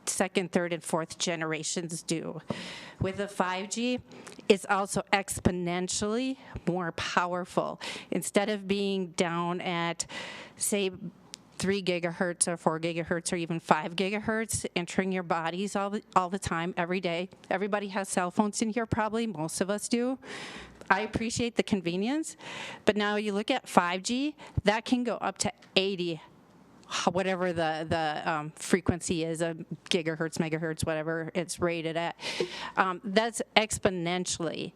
second, third, and fourth generations do. With the 5G, it's also exponentially more powerful. Instead of being down at, say, 3 gigahertz or 4 gigahertz or even 5 gigahertz entering your bodies all the time, every day. Everybody has cell phones in here probably, most of us do. I appreciate the convenience, but now you look at 5G, that can go up to 80, whatever the frequency is, gigahertz, megahertz, whatever it's rated at. That's exponentially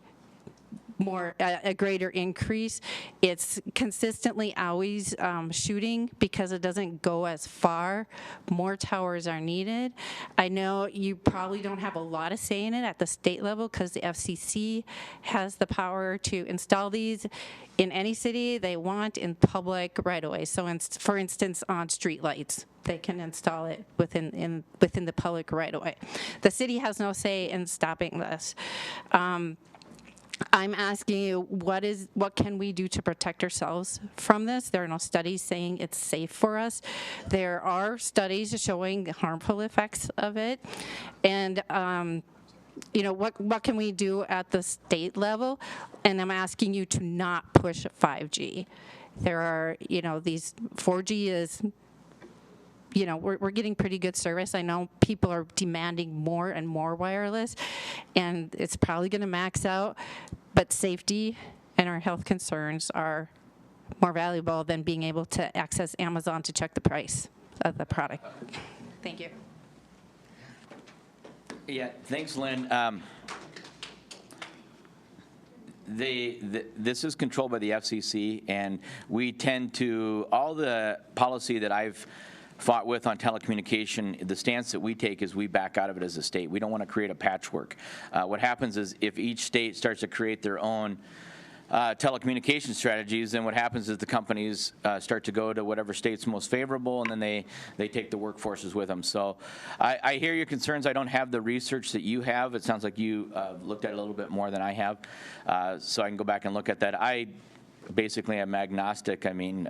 more, a greater increase. It's consistently always shooting because it doesn't go as far. More towers are needed. I know you probably don't have a lot of say in it at the state level because the FCC has the power to install these in any city they want in public right-of-way. So for instance, on street lights, they can install it within the public right-of-way. The city has no say in stopping this. I'm asking you, what can we do to protect ourselves from this? There are no studies saying it's safe for us. There are studies showing the harmful effects of it. And you know, what can we do at the state level? And I'm asking you to not push 5G. There are, you know, these 4G is, you know, we're getting pretty good service. I know people are demanding more and more wireless, and it's probably going to max out, but safety and our health concerns are more valuable than being able to access Amazon to check the price of the product. Thank you. Yeah, thanks, Lynn. This is controlled by the FCC, and we tend to, all the policy that I've fought with on telecommunication, the stance that we take is we back out of it as a state. We don't want to create a patchwork. What happens is if each state starts to create their own telecommunication strategies, then what happens is the companies start to go to whatever state's most favorable, and then they take the workforces with them. So I hear your concerns. I don't have the research that you have. It sounds like you looked at it a little bit more than I have, so I can go back and look at that. I basically am agnostic. I mean,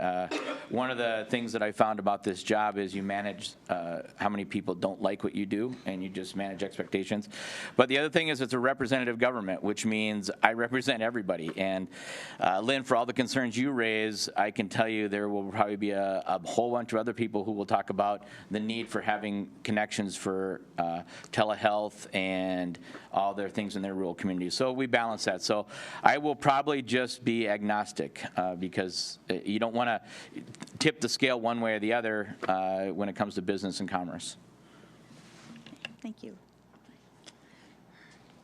one of the things that I found about this job is you manage how many people don't like what you do, and you just manage expectations. But the other thing is it's a representative government, which means I represent everybody. And Lynn, for all the concerns you raise, I can tell you there will probably be a whole bunch of other people who will talk about the need for having connections for telehealth and all their things in their rural communities. So we balance that. So I will probably just be agnostic. Because you don't want to tip the scale one way or the other when it comes to business and commerce. Thank you.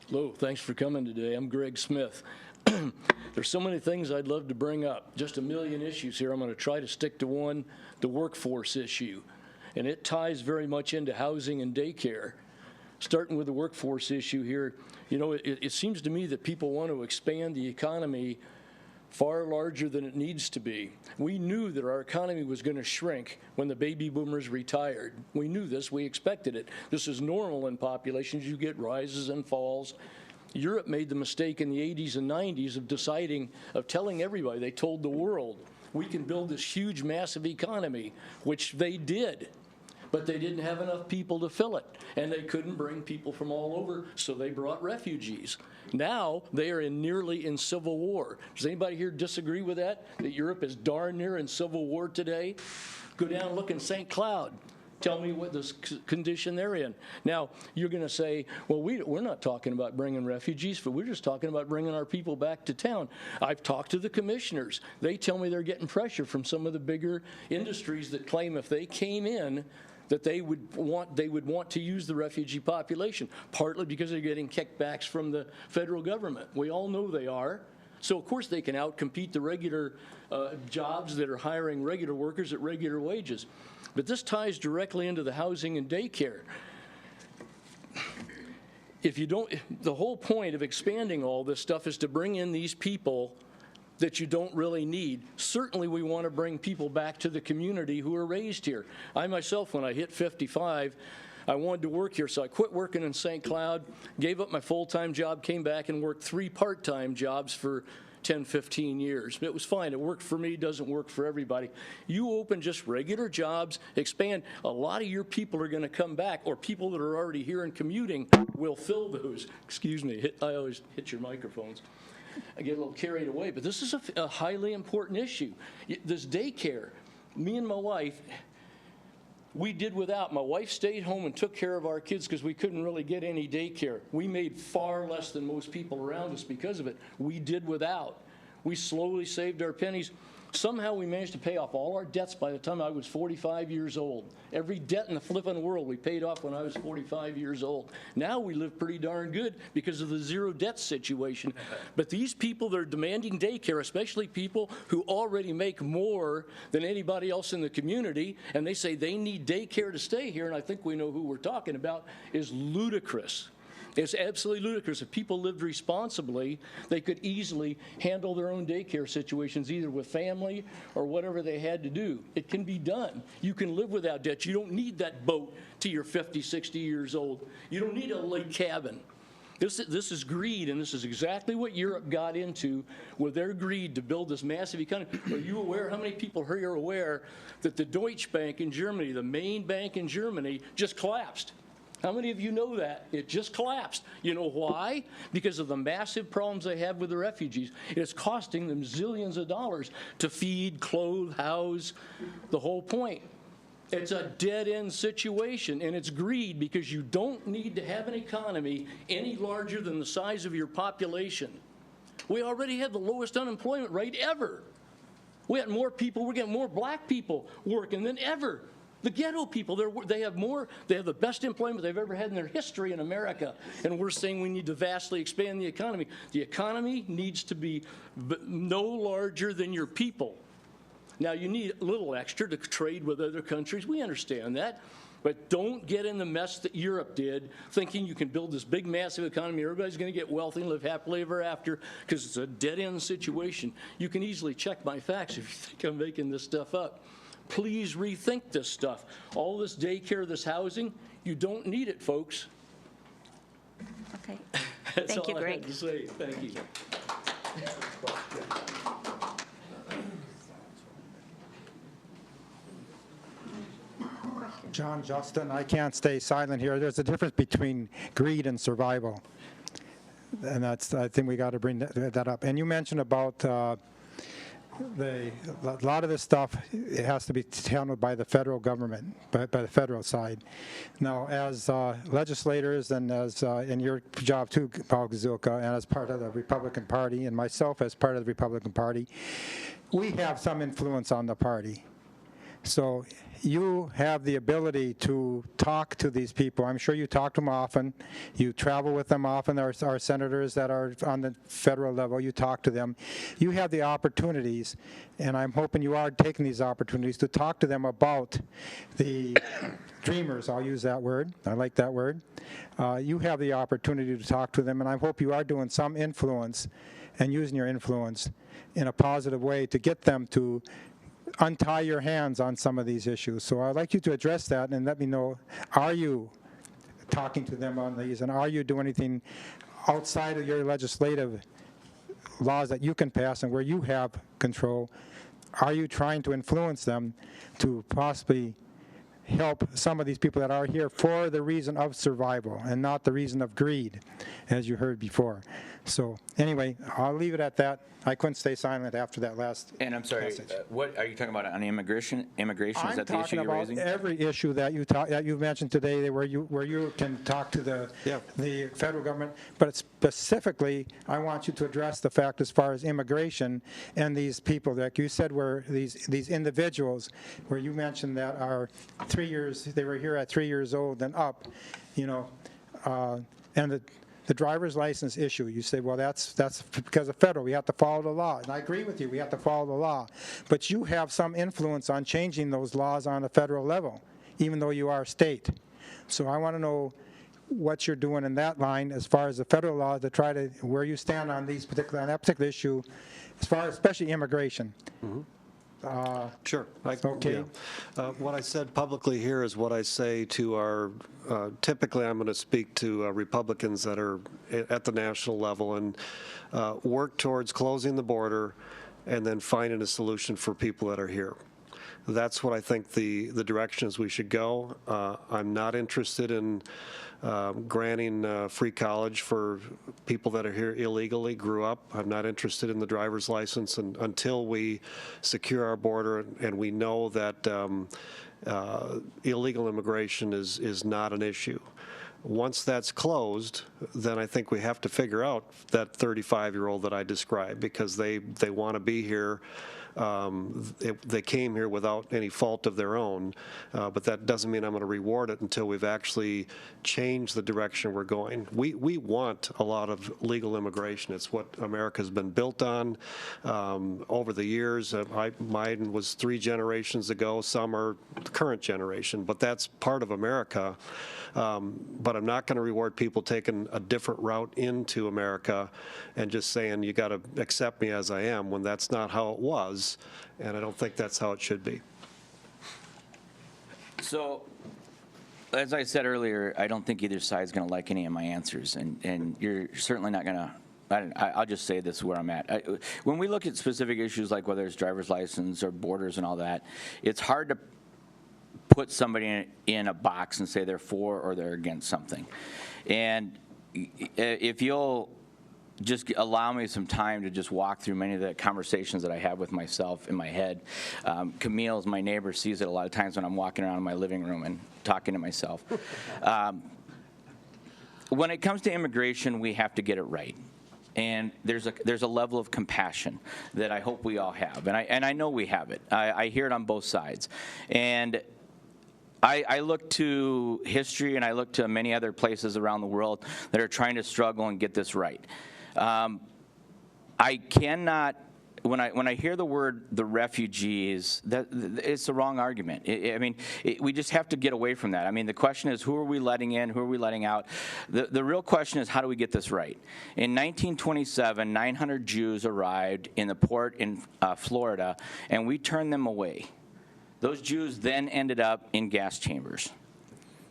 Hello, thanks for coming today. I'm Greg Smith. There's so many things I'd love to bring up, just a million issues here. I'm going to try to stick to one, the workforce issue. And it ties very much into housing and daycare. Starting with the workforce issue here, you know, it seems to me that people want to expand the economy far larger than it needs to be. We knew that our economy was going to shrink when the baby boomers retired. We knew this, we expected it. This is normal in populations. You get rises and falls. Europe made the mistake in the 80s and 90s of telling everybody, they told the world, we can build this huge, massive economy, which they did. But they didn't have enough people to fill it, and they couldn't bring people from all over, so they brought refugees. Now they are nearly in civil war. Does anybody here disagree with that Europe is darn near in civil war today? Go down and look in St. Cloud. Tell me what this condition they're in. Now, you're going to say, well, we're not talking about bringing refugees, but we're just talking about bringing our people back to town. I've talked to the commissioners. They tell me they're getting pressure from some of the bigger industries that claim if they came in, that they would want to use the refugee population, partly because they're getting kickbacks from the federal government. We all know they are. So, of course, they can outcompete the regular jobs that are hiring regular workers at regular wages. But this ties directly into the housing and daycare. The whole point of expanding all this stuff is to bring in these people that you don't really need. Certainly we want to bring people back to the community who are raised here. I myself, when I hit 55, I wanted to work here, so I quit working in St. Cloud, gave up my full-time job, came back and worked 3 part-time jobs for 10, 15 years. It was fine. It worked for me, doesn't work for everybody. You open just regular jobs, expand, a lot of your people are going to come back, or people that are already here and commuting will fill those. Excuse me, I always hit your microphones. I get a little carried away, but this is a highly important issue. This daycare, me and my wife, we did without. My wife stayed home and took care of our kids because we couldn't really get any daycare. We made far less than most people around us because of it. We did without. We slowly saved our pennies. Somehow we managed to pay off all our debts by the time I was 45 years old. Every debt in the flippin' world we paid off when I was 45 years old. Now we live pretty darn good because of the zero debt situation. But these people that are demanding daycare, especially people who already make more than anybody else in the community, and they say they need daycare to stay here, and I think we know who we're talking about, is ludicrous. It's absolutely ludicrous. If people lived responsibly, they could easily handle their own daycare situations, either with family or whatever they had to do. It can be done. You can live without debt. You don't need that boat till you're 50, 60 years old. You don't need a lake cabin. This is greed, and this is exactly what Europe got into with their greed to build this massive economy. Are you aware, how many people here are aware that the Deutsche Bank in Germany, the main bank in Germany, just collapsed? How many of you know that? It just collapsed. You know why? Because of the massive problems they have with the refugees. It's costing them zillions of dollars to feed, clothe, house, the whole point. It's a dead-end situation, and it's greed because you don't need to have an economy any larger than the size of your population. We already have the lowest unemployment rate ever. We had more people, we're getting more black people working than ever. The ghetto people, they have the best employment they've ever had in their history in America, and we're saying we need to vastly expand the economy. The economy needs to be no larger than your people. Now, you need a little extra to trade with other countries. We understand that. But don't get in the mess that Europe did, thinking you can build this big, massive economy. Everybody's going to get wealthy and live happily ever after, because it's a dead-end situation. You can easily check my facts if you think I'm making this stuff up. Please rethink this stuff. All this daycare, this housing, you don't need it, folks. Okay. That's Thank you, all I Greg. had to say. Thank you. John Justin, I can't stay silent here. There's a difference between greed and survival. And that's, I think we got to bring that up. And you mentioned about a lot of this stuff, it has to be handled by the federal government, by the federal side. Now, as legislators and as in your job too, Paul Gazelka, and as part of the Republican Party, and myself as part of the Republican Party, we have some influence on the party. So you have the ability to talk to these people. I'm sure you talk to them often. You travel with them often. There are senators that are on the federal level. You talk to them. You have the opportunities, and I'm hoping you are taking these opportunities to talk to them about the dreamers. I'll use that word. I like that word. You have the opportunity to talk to them, and I hope you are doing some influence and using your influence in a positive way to get them to untie your hands on some of these issues. So I'd like you to address that and let me know, are you talking to them on these, and are you doing anything outside of your legislative laws that you can pass and where you have control? Are you trying to influence them to possibly help some of these people that are here for the reason of survival and not the reason of greed, as you heard before? So anyway, I'll leave it at that. I couldn't stay silent after that last And I'm sorry, message. what are you talking about on immigration? Immigration, is that the issue you're raising? I'm talking about every issue that you've mentioned today, where you can talk to the federal government, but specifically, I want you to address the fact as far as immigration and these people that you said were these individuals, where you mentioned that are 3 years, they were here at 3 years old and up, you know, and the driver's license issue, you say, well, that's because of federal. We have to follow the law. And I agree with you. We have to follow the law. But you have some influence on changing those laws on a federal level, even though you are a state. So I want to know what you're doing in that line as far as the federal law to try to, where you stand on that particular issue, as far as especially immigration. Mm-hmm. Sure. Okay. Yeah. What I said publicly here is what I say to our, typically I'm going to speak to Republicans that are at the national level and work towards closing the border and then finding a solution for people that are here. That's what I think the direction is we should go. I'm not interested in granting free college for people that are here illegally, grew up. I'm not interested in the driver's license until we secure our border and we know that illegal immigration is not an issue. Once that's closed, then I think we have to figure out that 35-year-old that I described, because they want to be here. They came here without any fault of their own, but that doesn't mean I'm going to reward it until we've actually changed the direction we're going. We want a lot of legal immigration. It's what America's been built on over the years. Mine was 3 generations ago. Some are the current generation, but that's part of America. But I'm not going to reward people taking a different route into America and just saying, you got to accept me as I am, when that's not how it was, and I don't think that's how it should be. So, as I said earlier, I don't think either side's going to like any of my answers, and you're certainly not going to. I'll just say this where I'm at. When we look at specific issues like whether it's driver's license or borders and all that, it's hard to put somebody in a box and say they're for or they're against something. And if you'll just allow me some time to just walk through many of the conversations that I have with myself in my head. Camille's my neighbor, sees it a lot of times when I'm walking around in my living room and talking to myself. When it comes to immigration, we have to get it right. And there's a level of compassion that I hope we all have, and I know we have it. I hear it on both sides, and I look to history and I look to many other places around the world that are trying to struggle and get this right. I cannot when I hear the word the refugees, it's the wrong argument. We just have to get away from that. I mean, the question is, who are we letting in? Who are we letting out? The real question is, how do we get this right? In 1927, 900 Jews arrived in the port in Florida, and we turned them away. Those Jews then ended up in gas chambers.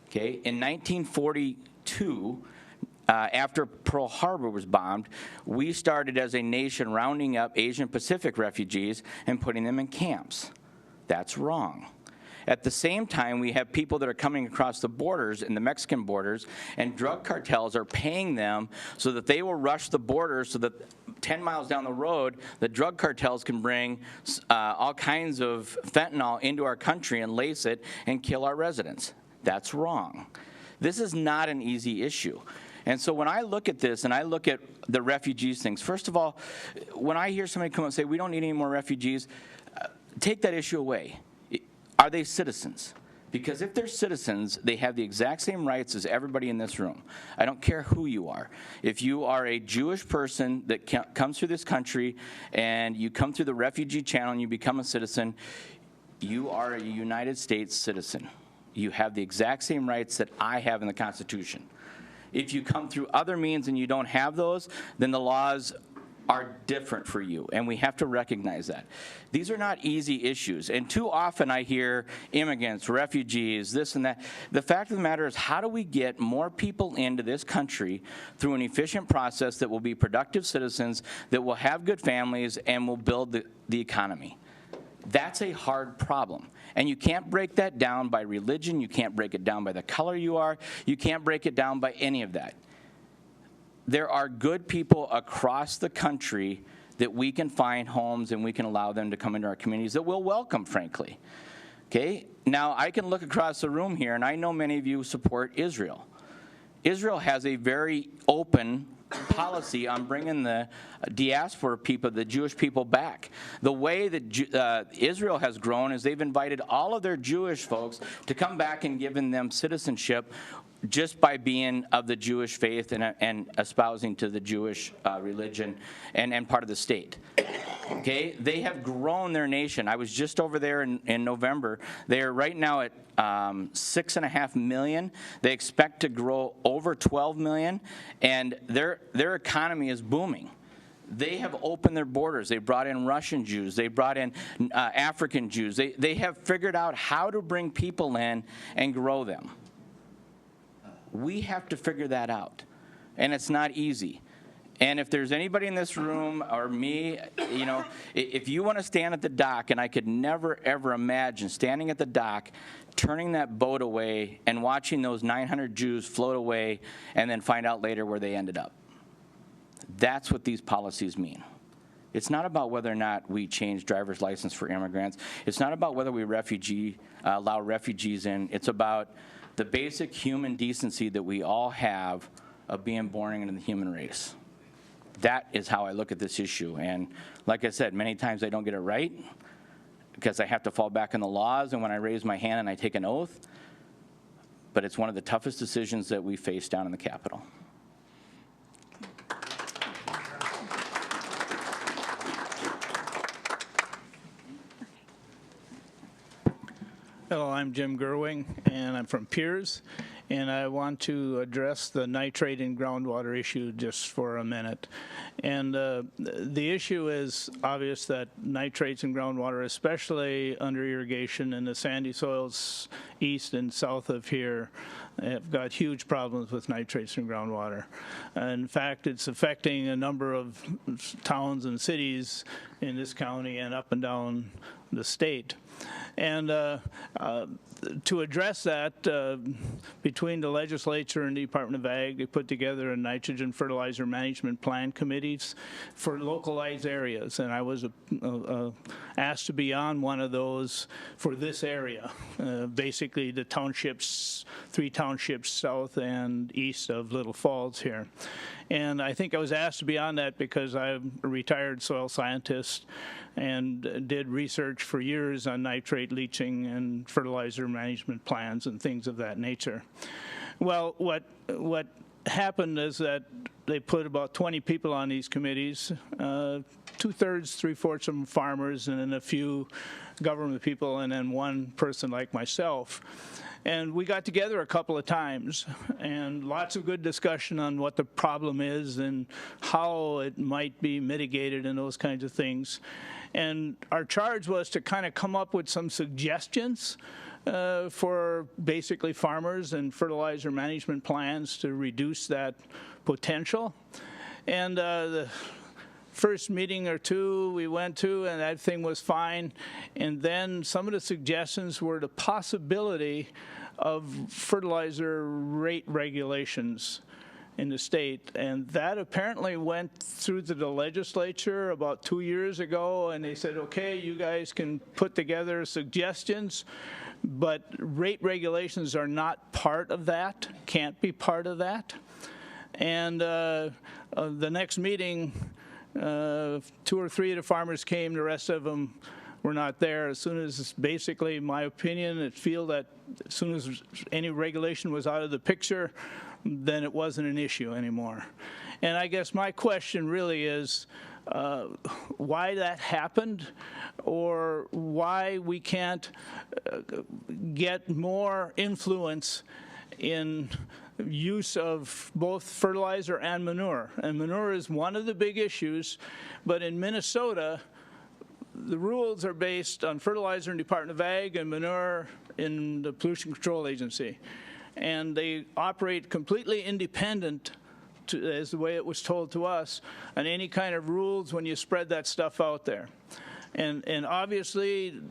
Okay, in 1942. After Pearl Harbor was bombed, we started as a nation rounding up Asian Pacific refugees and putting them in camps. That's wrong. At the same time, we have people that are coming across the borders, in the Mexican borders, and drug cartels are paying them so that they will rush the border so that 10 miles down the road, the drug cartels can bring all kinds of fentanyl into our country and lace it and kill our residents. That's wrong. This is not an easy issue. And so when I look at this and I look at the refugees things, first of all, when I hear somebody come and say, we don't need any more refugees, take that issue away. Are they citizens? Because if they're citizens, they have the exact same rights as everybody in this room. I don't care who you are. If you are a Jewish person that comes through this country and you come through the refugee channel and you become a citizen, you are a United States citizen. You have the exact same rights that I have in the Constitution. If you come through other means and you don't have those, then the laws are different for you, and we have to recognize that. These are not easy issues, and too often I hear immigrants, refugees, this and that. The fact of the matter is, how do we get more people into this country through an efficient process that will be productive citizens, that will have good families, and will build the economy? That's a hard problem. And you can't break that down by religion. You can't break it down by the color you are. You can't break it down by any of that. There are good people across the country that we can find homes and we can allow them to come into our communities that we'll welcome, frankly. Okay? Now, I can look across the room here, and I know many of you support Israel. Israel has a very open policy on bringing the diaspora people, the Jewish people, back. The way that Israel has grown is they've invited all of their Jewish folks to come back and given them citizenship just by being of the Jewish faith and espousing to the Jewish religion and part of the state. Okay, they have grown their nation. I was just over there in November. They are right now at 6.5 million. They expect to grow over 12 million, and their economy is booming. They have opened their borders. They brought in Russian Jews. They brought in African Jews. They have figured out how to bring people in and grow them. We have to figure that out, and it's not easy. And if there's anybody in this room or me, you know, if you want to stand at the dock, and I could never, ever imagine standing at the dock, turning that boat away and watching those 900 Jews float away and then find out later where they ended up. That's what these policies mean. It's not about whether or not we change driver's license for immigrants. It's not about whether we allow refugees in. It's about the basic human decency that we all have of being born into the human race. That is how I look at this issue. And like I said, many times I don't get it right because I have to fall back on the laws and when I raise my hand and I take an oath. But it's one of the toughest decisions that we face down in the Capitol. Hello, I'm Jim Gerwing, and I'm from Piers, and I want to address the nitrate and groundwater issue just for a minute. And the issue is obvious that nitrates in groundwater, especially under irrigation in the sandy soils east and south of here, have got huge problems with nitrates in groundwater. In fact, it's affecting a number of towns and cities in this county and up and down the state. And to address that, between the legislature and the Department of Ag, they put together a nitrogen fertilizer management plan committees for localized areas. And I was asked to be on one of those for this area, basically the townships, 3 townships south and east of Little Falls here. And I think I was asked to be on that because I'm a retired soil scientist and did research for years on nitrate leaching and fertilizer management plans and things of that nature. Well, what happened is that they put about 20 people on these committees, 2/3, 3/4 of them farmers, and then a few government people, and then one person like myself. And we got together a couple of times, and lots of good discussion on what the problem is and how it might be mitigated and those kinds of things. And our charge was to kind of come up with some suggestions for basically farmers and fertilizer management plans to reduce that potential. And the first meeting or two we went to, and that thing was fine. And then some of the suggestions were the possibility of fertilizer rate regulations in the state. And that apparently went through to the legislature about 2 years ago, and they said, okay, you guys can put together suggestions, but rate regulations are not part of that, can't be part of that. And the next meeting, 2 or 3 of the farmers came, the rest of them were not there. As soon as, basically, my opinion, it feel that as soon as any regulation was out of the picture, then it wasn't an issue anymore. And I guess my question really is why that happened, or why we can't get more influence in use of both fertilizer and manure. And manure is one of the big issues, but in Minnesota, the rules are based on fertilizer in Department of Ag and manure in the Pollution Control Agency. And they operate completely independent, as the way it was told to us, on any kind of rules when you spread that stuff out there. And obviously,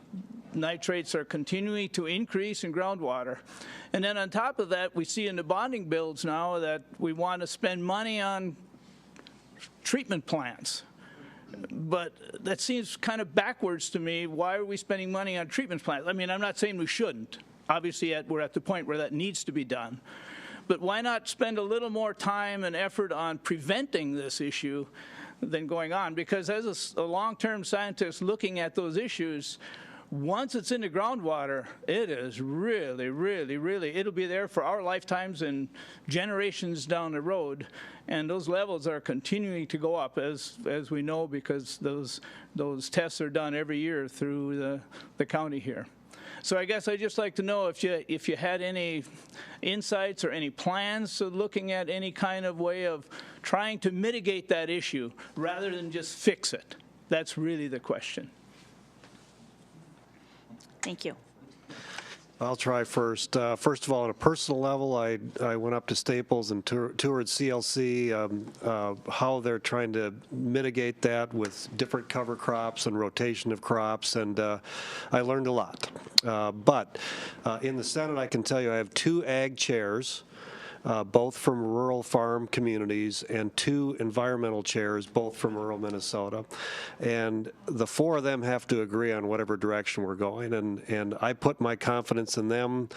nitrates are continuing to increase in groundwater. And then on top of that, we see in the bonding bills now that we want to spend money on treatment plants. But that seems kind of backwards to me. Why are we spending money on treatment plants? I mean, I'm not saying we shouldn't. Obviously, we're at the point where that needs to be done. But why not spend a little more time and effort on preventing this issue than going on? Because as a long-term scientist looking at those issues, once it's in the groundwater, it is really, really, really, it'll be there for our lifetimes and generations down the road. And those levels are continuing to go up, as we know, because those tests are done every year through the county here. So I guess I'd just like to know if you had any insights or any plans to looking at any kind of way of trying to mitigate that issue rather than just fix it. That's really the question. Thank you. I'll try first. First of all, on a personal level, I went up to Staples and toured CLC, how they're trying to mitigate that with different cover crops and rotation of crops, and I learned a lot. But in the Senate, I can tell you I have 2 ag chairs, both from rural farm communities, and 2 environmental chairs, both from rural Minnesota. And the 4 of them have to agree on whatever direction we're going, and I put my confidence in them.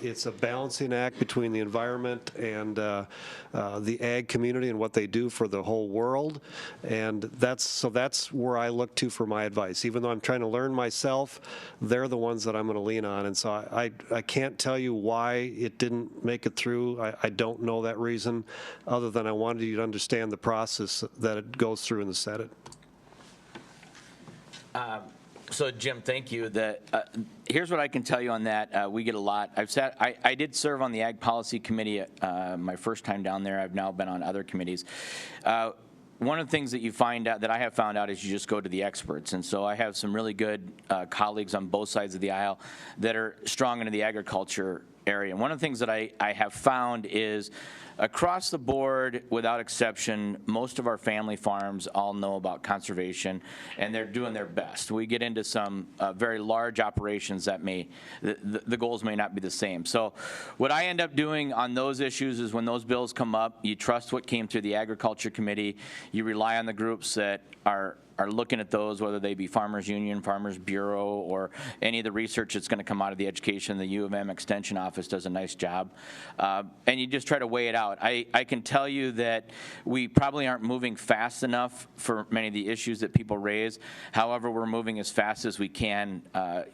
It's a balancing act between the environment and the ag community and what they do for the whole world, and that's where I look to for my advice. Even though I'm trying to learn myself, they're the ones that I'm going to lean on, and so I can't tell you why it didn't make it through. I don't know that reason, other than I wanted you to understand the process that it goes through in the Senate. So Jim, thank you. Here's what I can tell you on that. We get a lot. I did serve on the Ag Policy Committee my first time down there. I've now been on other committees. One of the things that you find out, that I have found out, is you just go to the experts. And so I have some really good colleagues on both sides of the aisle that are strong into the agriculture area. And one of the things that I have found is across the board, without exception, most of our family farms all know about conservation, and they're doing their best. We get into some very large operations that the goals may not be the same. So what I end up doing on those issues is when those bills come up, you trust what came through the Agriculture Committee. You rely on the groups that are looking at those, whether they be Farmers Union, Farmers Bureau, or any of the research that's going to come out of the education. The U of M Extension Office does a nice job. And you just try to weigh it out. I can tell you that we probably aren't moving fast enough for many of the issues that people raise. However, we're moving as fast as we can.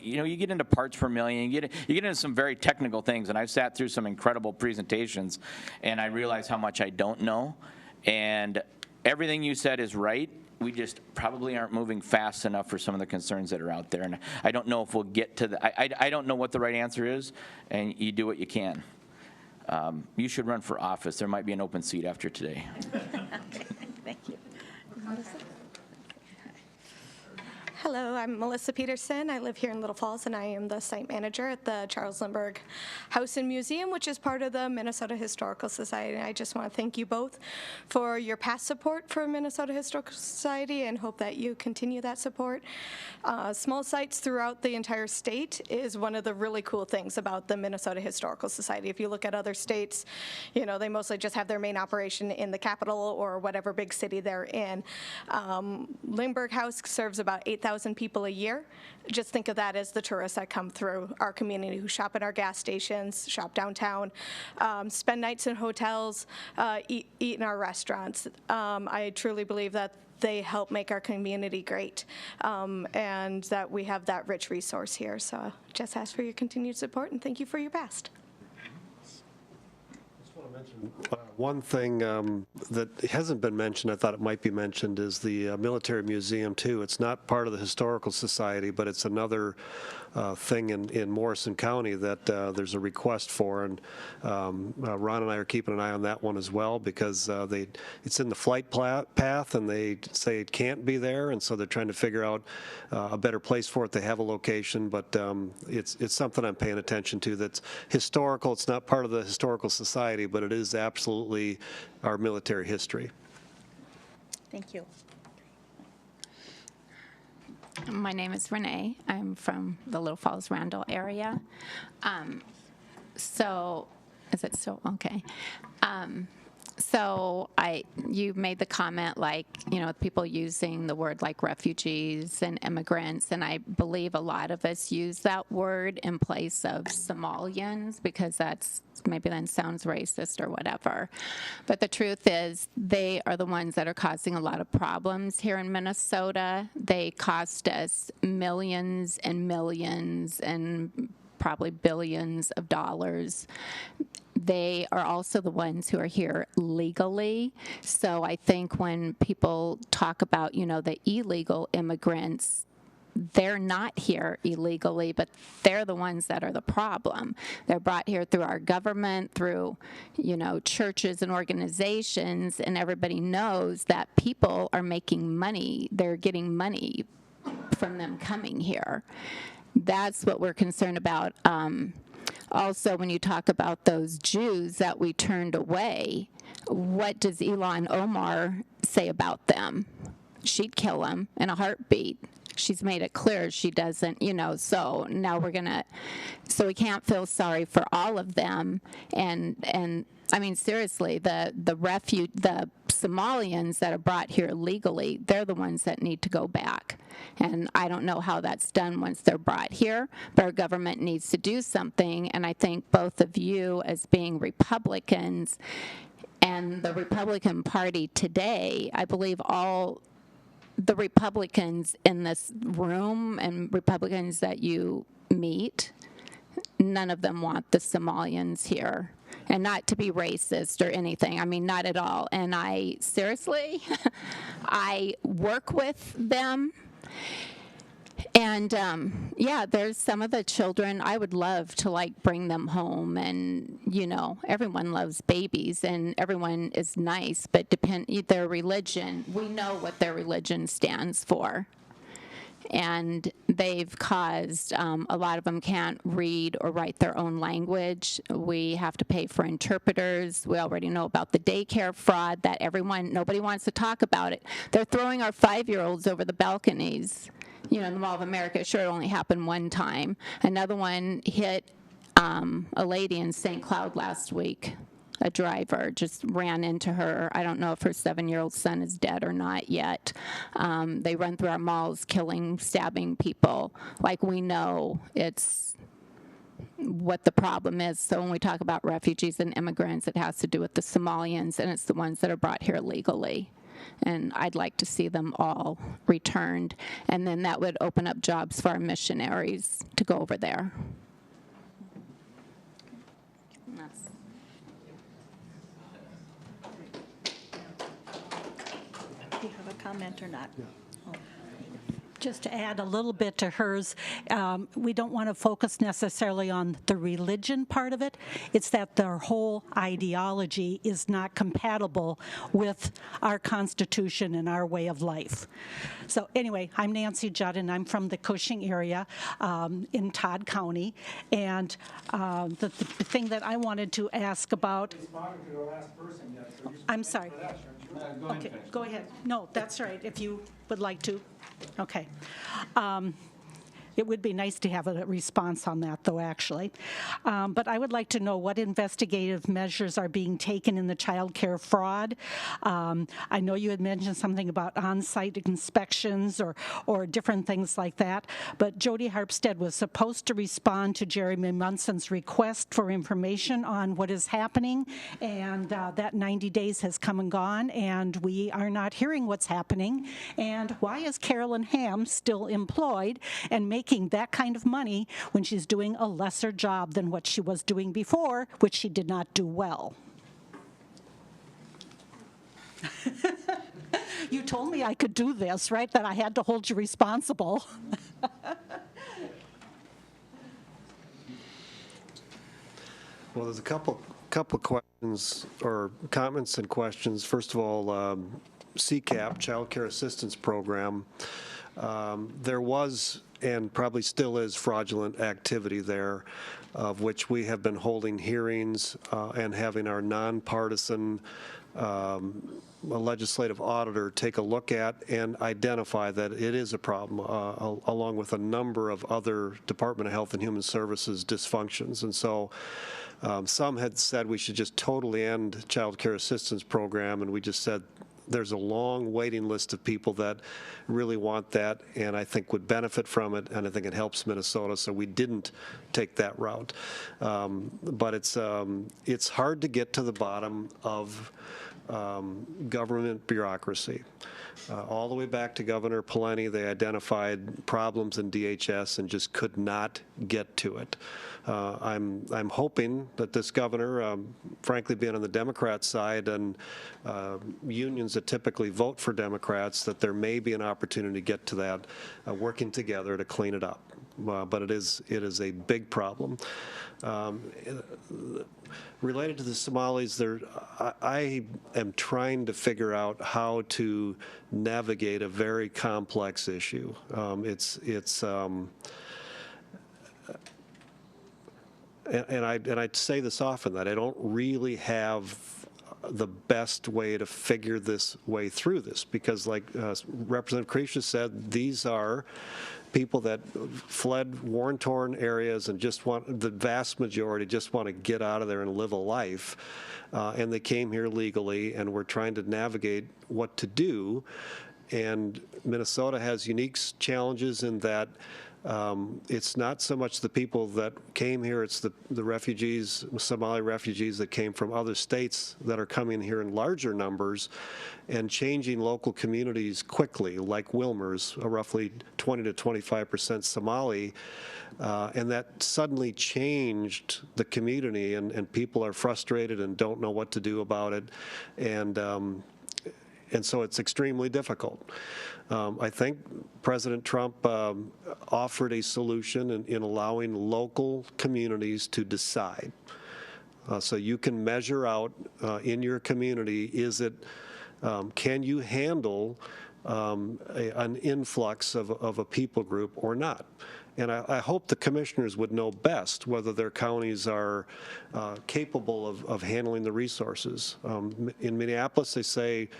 You get into parts per million, you get into some very technical things, and I've sat through some incredible presentations, and I realize how much I don't know. And everything you said is right. we just probably aren't moving fast enough for some of the concerns that are out there. And I don't know if we'll get to the, I don't know what the right answer is, and you do what you can. You should run for office. There might be an open seat after today. Thank you. Hello, I'm Melissa Peterson. I live here in Little Falls, and I am the site manager at the Charles Lindbergh House and Museum, which is part of the Minnesota Historical Society. And I just want to thank you both for your past support for Minnesota Historical Society and hope that you continue that support. Small sites throughout the entire state is one of the really cool things about the Minnesota Historical Society. If you look at other states, you know, they mostly just have their main operation in the capital or whatever big city they're in. Lindbergh House serves about 8,000 people a year. Just think of that as the tourists that come through our community who shop at our gas stations, shop downtown, spend nights in hotels, eat in our restaurants. I truly believe that they help make our community great, and that we have that rich resource here. So just ask for your continued support, and thank you for your past. One thing that hasn't been mentioned, I thought it might be mentioned, is the military museum, too. It's not part of the Historical Society, but it's another thing in Morrison County that there's a request for, and Ron and I are keeping an eye on that one as well, because it's in the flight path, and they say it can't be there, and so they're trying to figure out a better place for it. They have a location, but it's something I'm paying attention to that's historical. It's not part of the Historical Society, but it is absolutely our military history. Thank you. My name is Renee. I'm from the Little Falls, Randall area. So, is it still okay? So you made the comment, like, you know, people using the word like refugees and immigrants, and I believe a lot of us use that word in place of Somalians because that's maybe then sounds racist or whatever. But the truth is they are the ones that are causing a lot of problems here in Minnesota. They cost us millions and millions and probably billions of dollars. They are also the ones who are here legally. So I think when people talk about, you know, the illegal immigrants, they're not here illegally, but they're the ones that are the problem. They're brought here through our government, through, you know, churches and organizations, and everybody knows that people are making money. They're getting money from them coming here. That's what we're concerned about. Also, when you talk about those Jews that we turned away, what does Ilhan Omar say about them? She'd kill them in a heartbeat. She's made it clear she doesn't, you know, so now so we can't feel sorry for all of them. And I mean, seriously, the Somalians that are brought here legally, they're the ones that need to go back. And I don't know how that's done once they're brought here, but our government needs to do something. And I think both of you, as being Republicans and the Republican Party today, I believe all the Republicans in this room and Republicans that you meet, none of them want the Somalians here. And not to be racist or anything, I mean, not at all. And I, seriously, I work with them. And yeah, there's some of the children, I would love to like bring them home, and you know, everyone loves babies and everyone is nice, but their religion, we know what their religion stands for. And they've caused, a lot of them can't read or write their own language. We have to pay for interpreters. We already know about the daycare fraud that nobody wants to talk about it. They're throwing our 5-year-olds over the balconies, you know, in the Mall of America. Sure, it only happened one time. Another one hit a lady in St. Cloud last week. A driver just ran into her. I don't know if her 7-year-old son is dead or not yet. They run through our malls killing, stabbing people. Like, we know it's what the problem is. So when we talk about refugees and immigrants, it has to do with the Somalians, and it's the ones that are brought here legally. And I'd like to see them all returned. And then that would open up jobs for our missionaries to go over there. We have a comment or not? Just to add a little bit to hers, we don't want to focus necessarily on the religion part of it. It's that their whole ideology is not compatible with our Constitution and our way of life. So anyway, I'm Nancy Judd, and I'm from the Cushing area in Todd County. And the thing that I wanted to ask about... I'm sorry. Okay, go ahead. No, that's right, if you would like to. Okay. It would be nice to have a response on that, though, actually. But I would like to know what investigative measures are being taken in the child care fraud. I know you had mentioned something about on-site inspections or different things like that, but Jody Harpstead was supposed to respond to Jeremy Munson's request for information on what is happening, and that 90 days has come and gone, and we are not hearing what's happening. And why is Carolyn Ham still employed and making that kind of money when she's doing a lesser job than what she was doing before, which she did not do well? You told me I could do this, right? That I had to hold you responsible. Well, there's a couple questions or comments and questions. First of all, Ccap, Childcare Assistance Program, there was and probably still is fraudulent activity there, of which we have been holding hearings and having our nonpartisan legislative auditor take a look at and identify that it is a problem, along with a number of other Department of Health and Human Services dysfunctions. And so some had said we should just totally end Child Care Assistance Program, and we just said there's a long waiting list of people that really want that and I think would benefit from it, and I think it helps Minnesota, so we didn't take that route. But it's hard to get to the bottom of government bureaucracy. All the way back to Governor Pawlenty, they identified problems in DHS and just could not get to it. I'm hoping that this governor, frankly being on the Democrat side and unions that typically vote for Democrats, that there may be an opportunity to get to that, working together to clean it up. But it is a big problem. Related to the Somalis, I am trying to figure out how to navigate a very complex issue. And I say this often, that I don't really have the best way to figure this way through this, because like Representative Kresha said, these are people that fled war-torn areas and just want, the vast majority just want to get out of there and live a life. And they came here legally, and we're trying to navigate what to do. And Minnesota has unique challenges in that it's not so much the people that came here, it's the refugees, Somali refugees that came from other states that are coming here in larger numbers and changing local communities quickly, like Wilmer's, roughly 20 to 25% Somali, and that suddenly changed the community, and people are frustrated and don't know what to do about it, and so it's extremely difficult. I think President Trump offered a solution in allowing local communities to decide. So you can measure out in your community, can you handle an influx of a people group or not? And I hope the commissioners would know best whether their counties are capable of handling the resources. In Minneapolis, they say,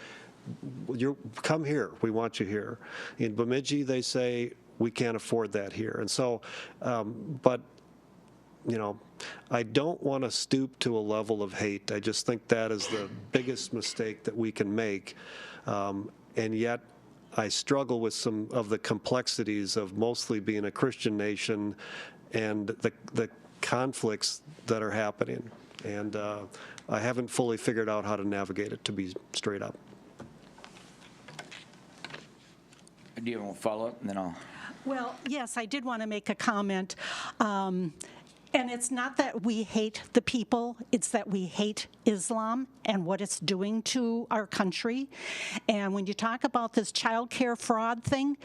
come here, we want you here. In Bemidji, they say, we can't afford that here. And so, but, you know, I don't want to stoop to a level of hate. I just think that is the biggest mistake that we can make. And yet, I struggle with some of the complexities of mostly being a Christian nation and the conflicts that are happening. And I haven't fully figured out how to navigate it, to be straight up. Do you have a follow-up, and then I'll... Well, yes, I did want to make a comment. And it's not that we hate the people, it's that we hate Islam and what it's doing to our country. And when you talk about this child care fraud thing,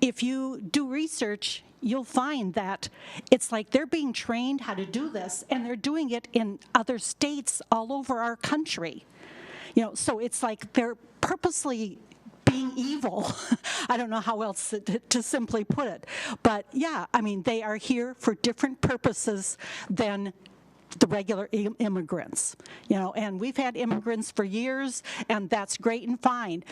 if you do research, you'll find that it's like they're being trained how to do this, and they're doing it in other states all over our country. You know, so it's like they're purposely being evil. I don't know how else to simply put it. But yeah, I mean, they are here for different purposes than the regular immigrants. You know, and we've had immigrants for years, and that's great and fine.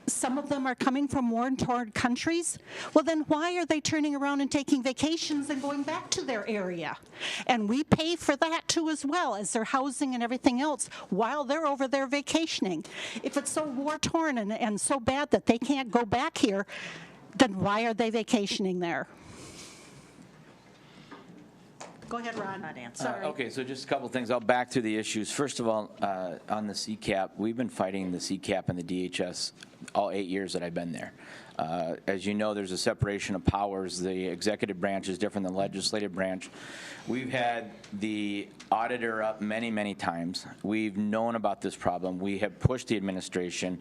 Some of them are coming from war-torn countries. Well, then why are they turning around and taking vacations and going back to their area? And we pay for that too, as well as their housing and everything else while they're over there vacationing. If it's so war-torn and so bad that they can't go back here, then why are they vacationing there? Go ahead, Ron. Sorry. Okay, so just a couple things. I'll back through the issues. First of all, on the Ccap, we've been fighting the Ccap and the DHS all 8 years that I've been there. As you know, there's a separation of powers. The executive branch is different than the legislative branch. We've had the auditor up many, many times. We've known about this problem. We have pushed the administration,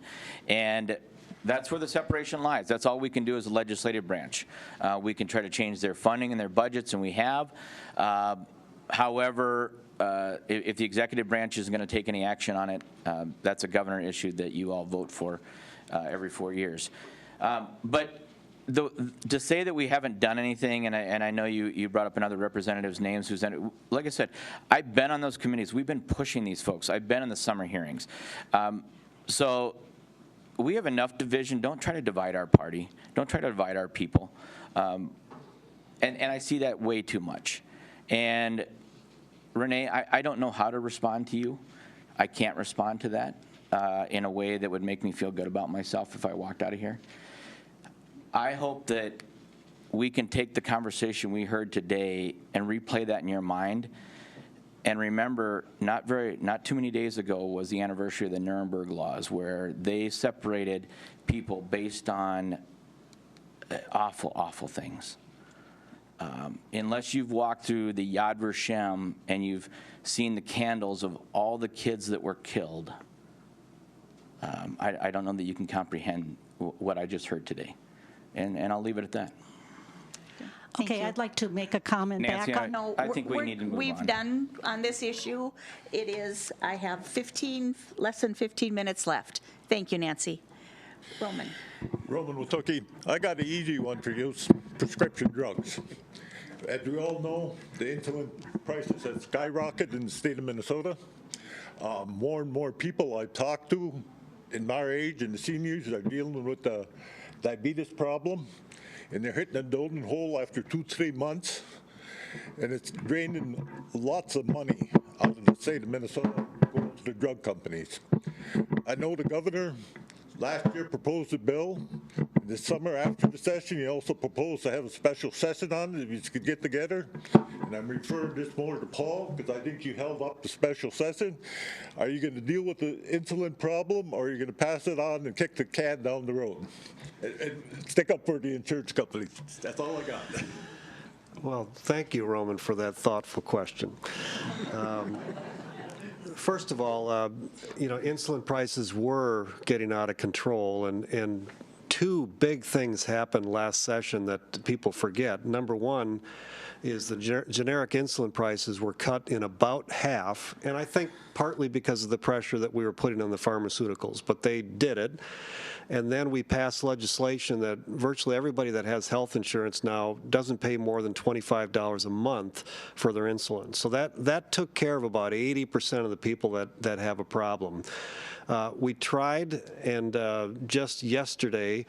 and that's where the separation lies. That's all we can do as a legislative branch. We can try to change their funding and their budgets, and we have. However, if the executive branch isn't going to take any action on it, that's a governor issue that you all vote for every 4 years. But to say that we haven't done anything, and I know you brought up another representative's names who's done it. Like I said, I've been on those committees. We've been pushing these folks. I've been in the summer hearings. So we have enough division. Don't try to divide our party. Don't try to divide our people. And I see that way too much. And Renee, I don't know how to respond to you. I can't respond to that in a way that would make me feel good about myself if I walked out of here. I hope that we can take the conversation we heard today and replay that in your mind. And remember, not too many days ago was the anniversary of the Nuremberg laws, where they separated people based on awful, awful things. Unless you've walked through the Yad Vashem and you've seen the candles of all the kids that were killed, I don't know that you can comprehend what I just heard today. And I'll leave it at that. Okay, I'd like to make a comment Nancy, back on. I think we need to move on. We've done on this issue. I have less than 15 minutes left. Thank you, Nancy. Roman. Roman Watuki, I got an easy one for you, prescription drugs. As we all know, the insulin prices have skyrocketed in the state of Minnesota. More and more people I talk to in my age and the seniors are dealing with the diabetes problem, and they're hitting a golden hole after 2-3 months, and it's draining lots of money out of the state of Minnesota going to the drug companies. I know the governor last year proposed a bill. This summer after the session, he also proposed to have a special session on it if you could get together. And I'm referring this more to Paul because I think you held up the special session. Are you going to deal with the insulin problem, or are you going to pass it on and kick the can down the road? And stick up for the insurance companies. That's all I got. Well, thank you, Roman, for that thoughtful question. First of all, insulin prices were getting out of control, and two big things happened last session that people forget. Number one is the generic insulin prices were cut in about half, and I think partly because of the pressure that we were putting on the pharmaceuticals, but they did it. And then we passed legislation that virtually everybody that has health insurance now doesn't pay more than $25 a month for their insulin. So that took care of about 80% of the people that have a problem. We tried, and just yesterday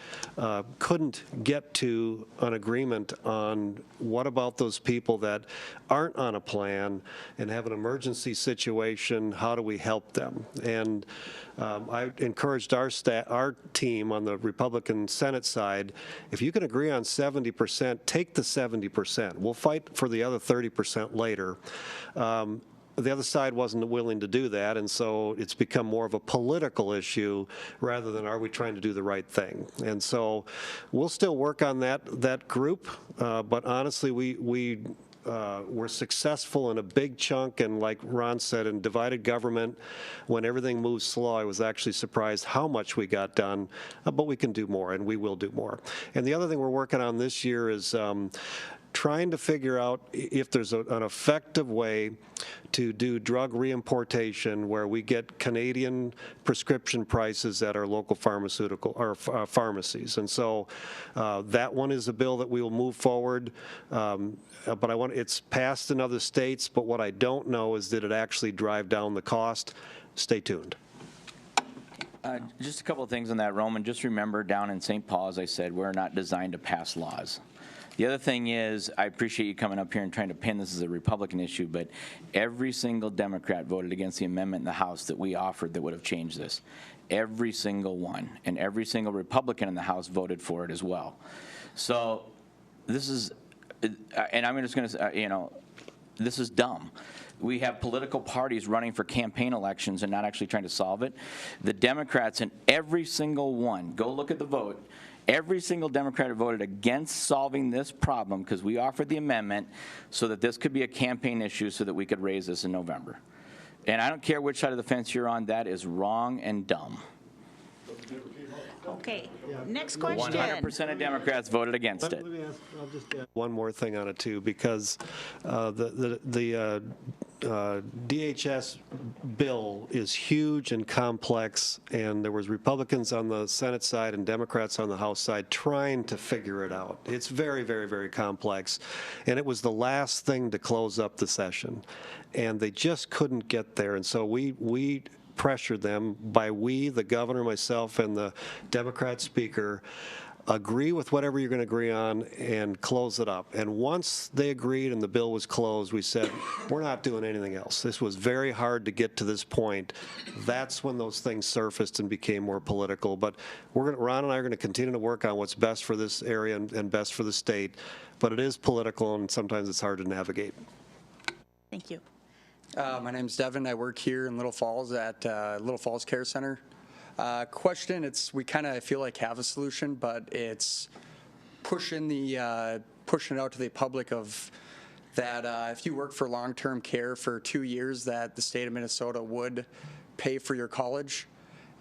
couldn't get to an agreement on what about those people that aren't on a plan and have an emergency situation. How do we help them? And I encouraged our team on the Republican Senate side, if you can agree on 70%, take the 70%. We'll fight for the other 30% later. The other side wasn't willing to do that, and so it's become more of a political issue rather than are we trying to do the right thing. And so we'll still work on that group, but honestly, we we're successful in a big chunk, and like Ron said, in divided government, when everything moves slow, I was actually surprised how much we got done, but we can do more, and we will do more. And the other thing we're working on this year is trying to figure out if there's an effective way to do drug reimportation where we get Canadian prescription prices at our local pharmaceutical or pharmacies. And so that one is a bill that we will move forward. But it's passed in other states, but what I don't know is did it actually drive down the cost? Stay tuned. Just a couple of things on that, Roman. Just remember, down in St. Paul, as I said, we're not designed to pass laws. The other thing is, I appreciate you coming up here and trying to pin this as a Republican issue, but every single Democrat voted against the amendment in the House that we offered that would have changed this. Every single one. And every single Republican in the House voted for it as well. So this is, and I'm just going to say, this is dumb. We have political parties running for campaign elections and not actually trying to solve it. The Democrats in every single one, go look at the vote, every single Democrat voted against solving this problem because we offered the amendment so that this could be a campaign issue so that we could raise this in November. And I don't care which side of the fence you're on, that is wrong and dumb. Okay, next question. 100% of Democrats voted against it. I'll just add one more thing on it too, because the DHS bill is huge and complex, and there was Republicans on the Senate side and Democrats on the House side trying to figure it out. It's very, very, very complex, and it was the last thing to close up the session, and they just couldn't get there, and so we pressured them. By we, the governor, myself, and the Democrat speaker, agree with whatever you're going to agree on and close it up. And once they agreed and the bill was closed, we said, we're not doing anything else. This was very hard to get to this point. That's when those things surfaced and became more political. But Ron and I are going to continue to work on what's best for this area and best for the state. But it is political, and sometimes it's hard to navigate. Thank you. My name's Devin. I work here in Little Falls at Little Falls Care Center. Question, we kind of feel like have a solution, but it's pushing it out to the public of that if you work for long-term care for 2 years, that the state of Minnesota would pay for your college.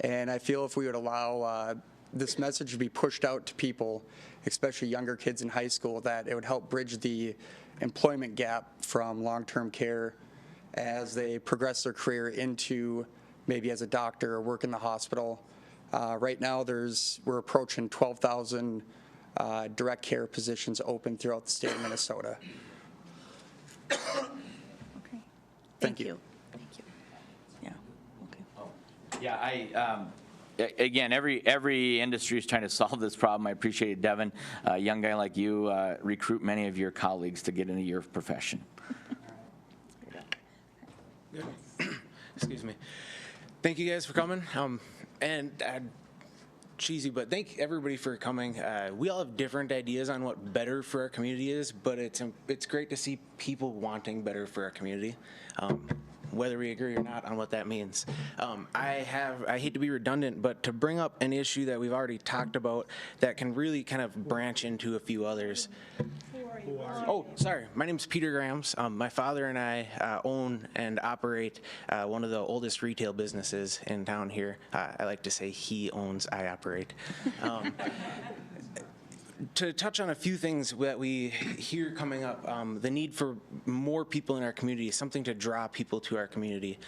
And I feel if we would allow this message to be pushed out to people, especially younger kids in high school, that it would help bridge the employment gap from long-term care as they progress their career into maybe as a doctor or work in the hospital. Right now, we're approaching 12,000 direct care positions open throughout the state of Minnesota. Okay. Thank you. Thank you. Yeah. Okay. Yeah. Again, every industry is trying to solve this problem. I appreciate it, Devin. A young guy like you recruit many of your colleagues to get into your profession. Excuse me. Thank you guys for coming. Cheesy, but thank everybody for coming. We all have different ideas on what better for our community is, but it's great to see people wanting better for our community, whether we agree or not on what that means. I hate to be redundant, but to bring up an issue that we've already talked about that can really kind of branch into a few others. Oh, sorry. My name's Peter Grams. My father and I own and operate one of the oldest retail businesses in town here. I like to say he owns, I operate. To touch on a few things that we hear coming up, the need for more people in our community, something to draw people to our community.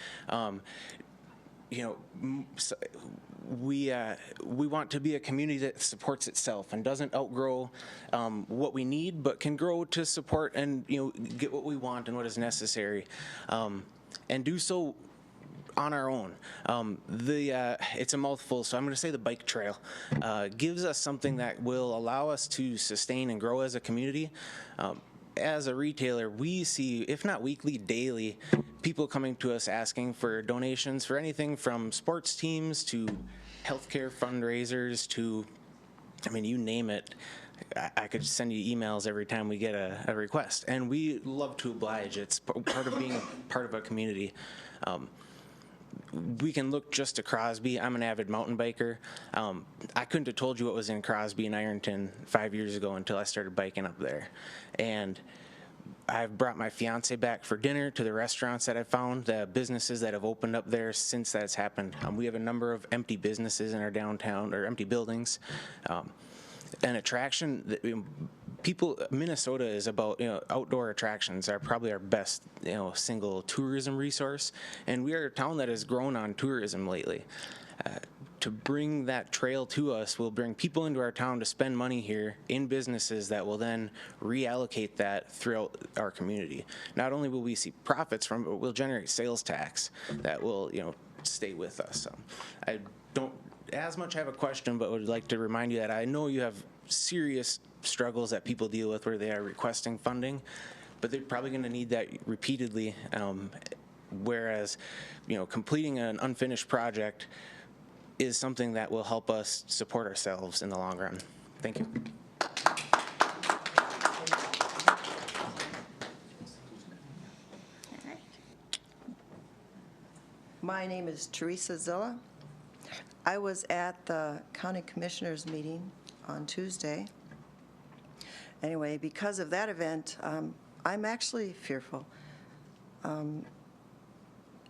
We want to be a community that supports itself and doesn't outgrow what we need, but can grow to support and get what we want and what is necessary, and do so on our own. It's a mouthful, so I'm going to say the bike trail gives us something that will allow us to sustain and grow as a community. As a retailer, we see, if not weekly, daily, people coming to us asking for donations for anything from sports teams to healthcare fundraisers to, you name it. I could send you emails every time we get a request, and we love to oblige. It's part of being part of a community. We can look just to Crosby. I'm an avid mountain biker. I couldn't have told you what was in Crosby and Ironton 5 years ago until I started biking up there. And I've brought my fiance back for dinner to the restaurants that I found, the businesses that have opened up there since that's happened. We have a number of empty businesses in our downtown, or empty buildings. An attraction that, Minnesota is about, outdoor attractions are probably our best, single tourism resource, and we are a town that has grown on tourism lately. To bring that trail to us will bring people into our town to spend money here in businesses that will then reallocate that throughout our community. Not only will we see profits from it, but we'll generate sales tax that will, stay with us. I don't as much have a question, but would like to remind you that I know you have serious struggles that people deal with where they are requesting funding, but they're probably going to need that repeatedly, whereas, completing an unfinished project is something that will help us support ourselves in the long run. Thank you. My name is Teresa Zilla. I was at the County Commissioners meeting on Tuesday. Anyway, because of that event, I'm actually fearful.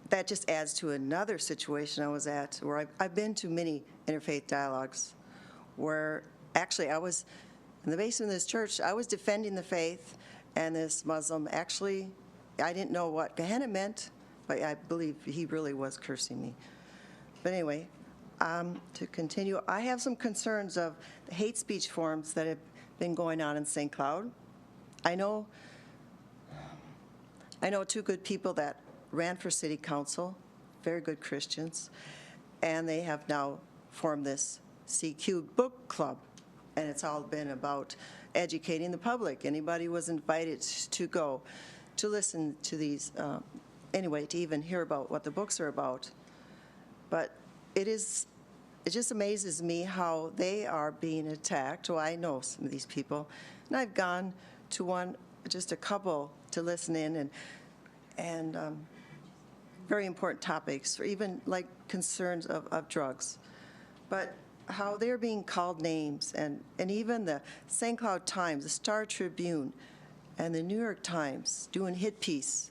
That just adds to another situation I was at where I've been to many interfaith dialogues where actually I was in the basement of this church, I was defending the faith, and this Muslim actually, I didn't know what Gehenna meant, but I believe he really was cursing me. But anyway, to continue, I have some concerns of the hate speech forums that have been going on in St. Cloud. I know two good people that ran for city council, very good Christians, and they have now formed this CQ book club, and it's all been about educating the public. Anybody was invited to go to listen to these, anyway, to even hear about what the books are about. But it just amazes me how they are being attacked. Well, I know some of these people, and I've gone to just a couple to listen in, and very important topics, or even like concerns of drugs. But how they're being called names, and even the St. Cloud Times, the Star Tribune, and the New York Times doing hit piece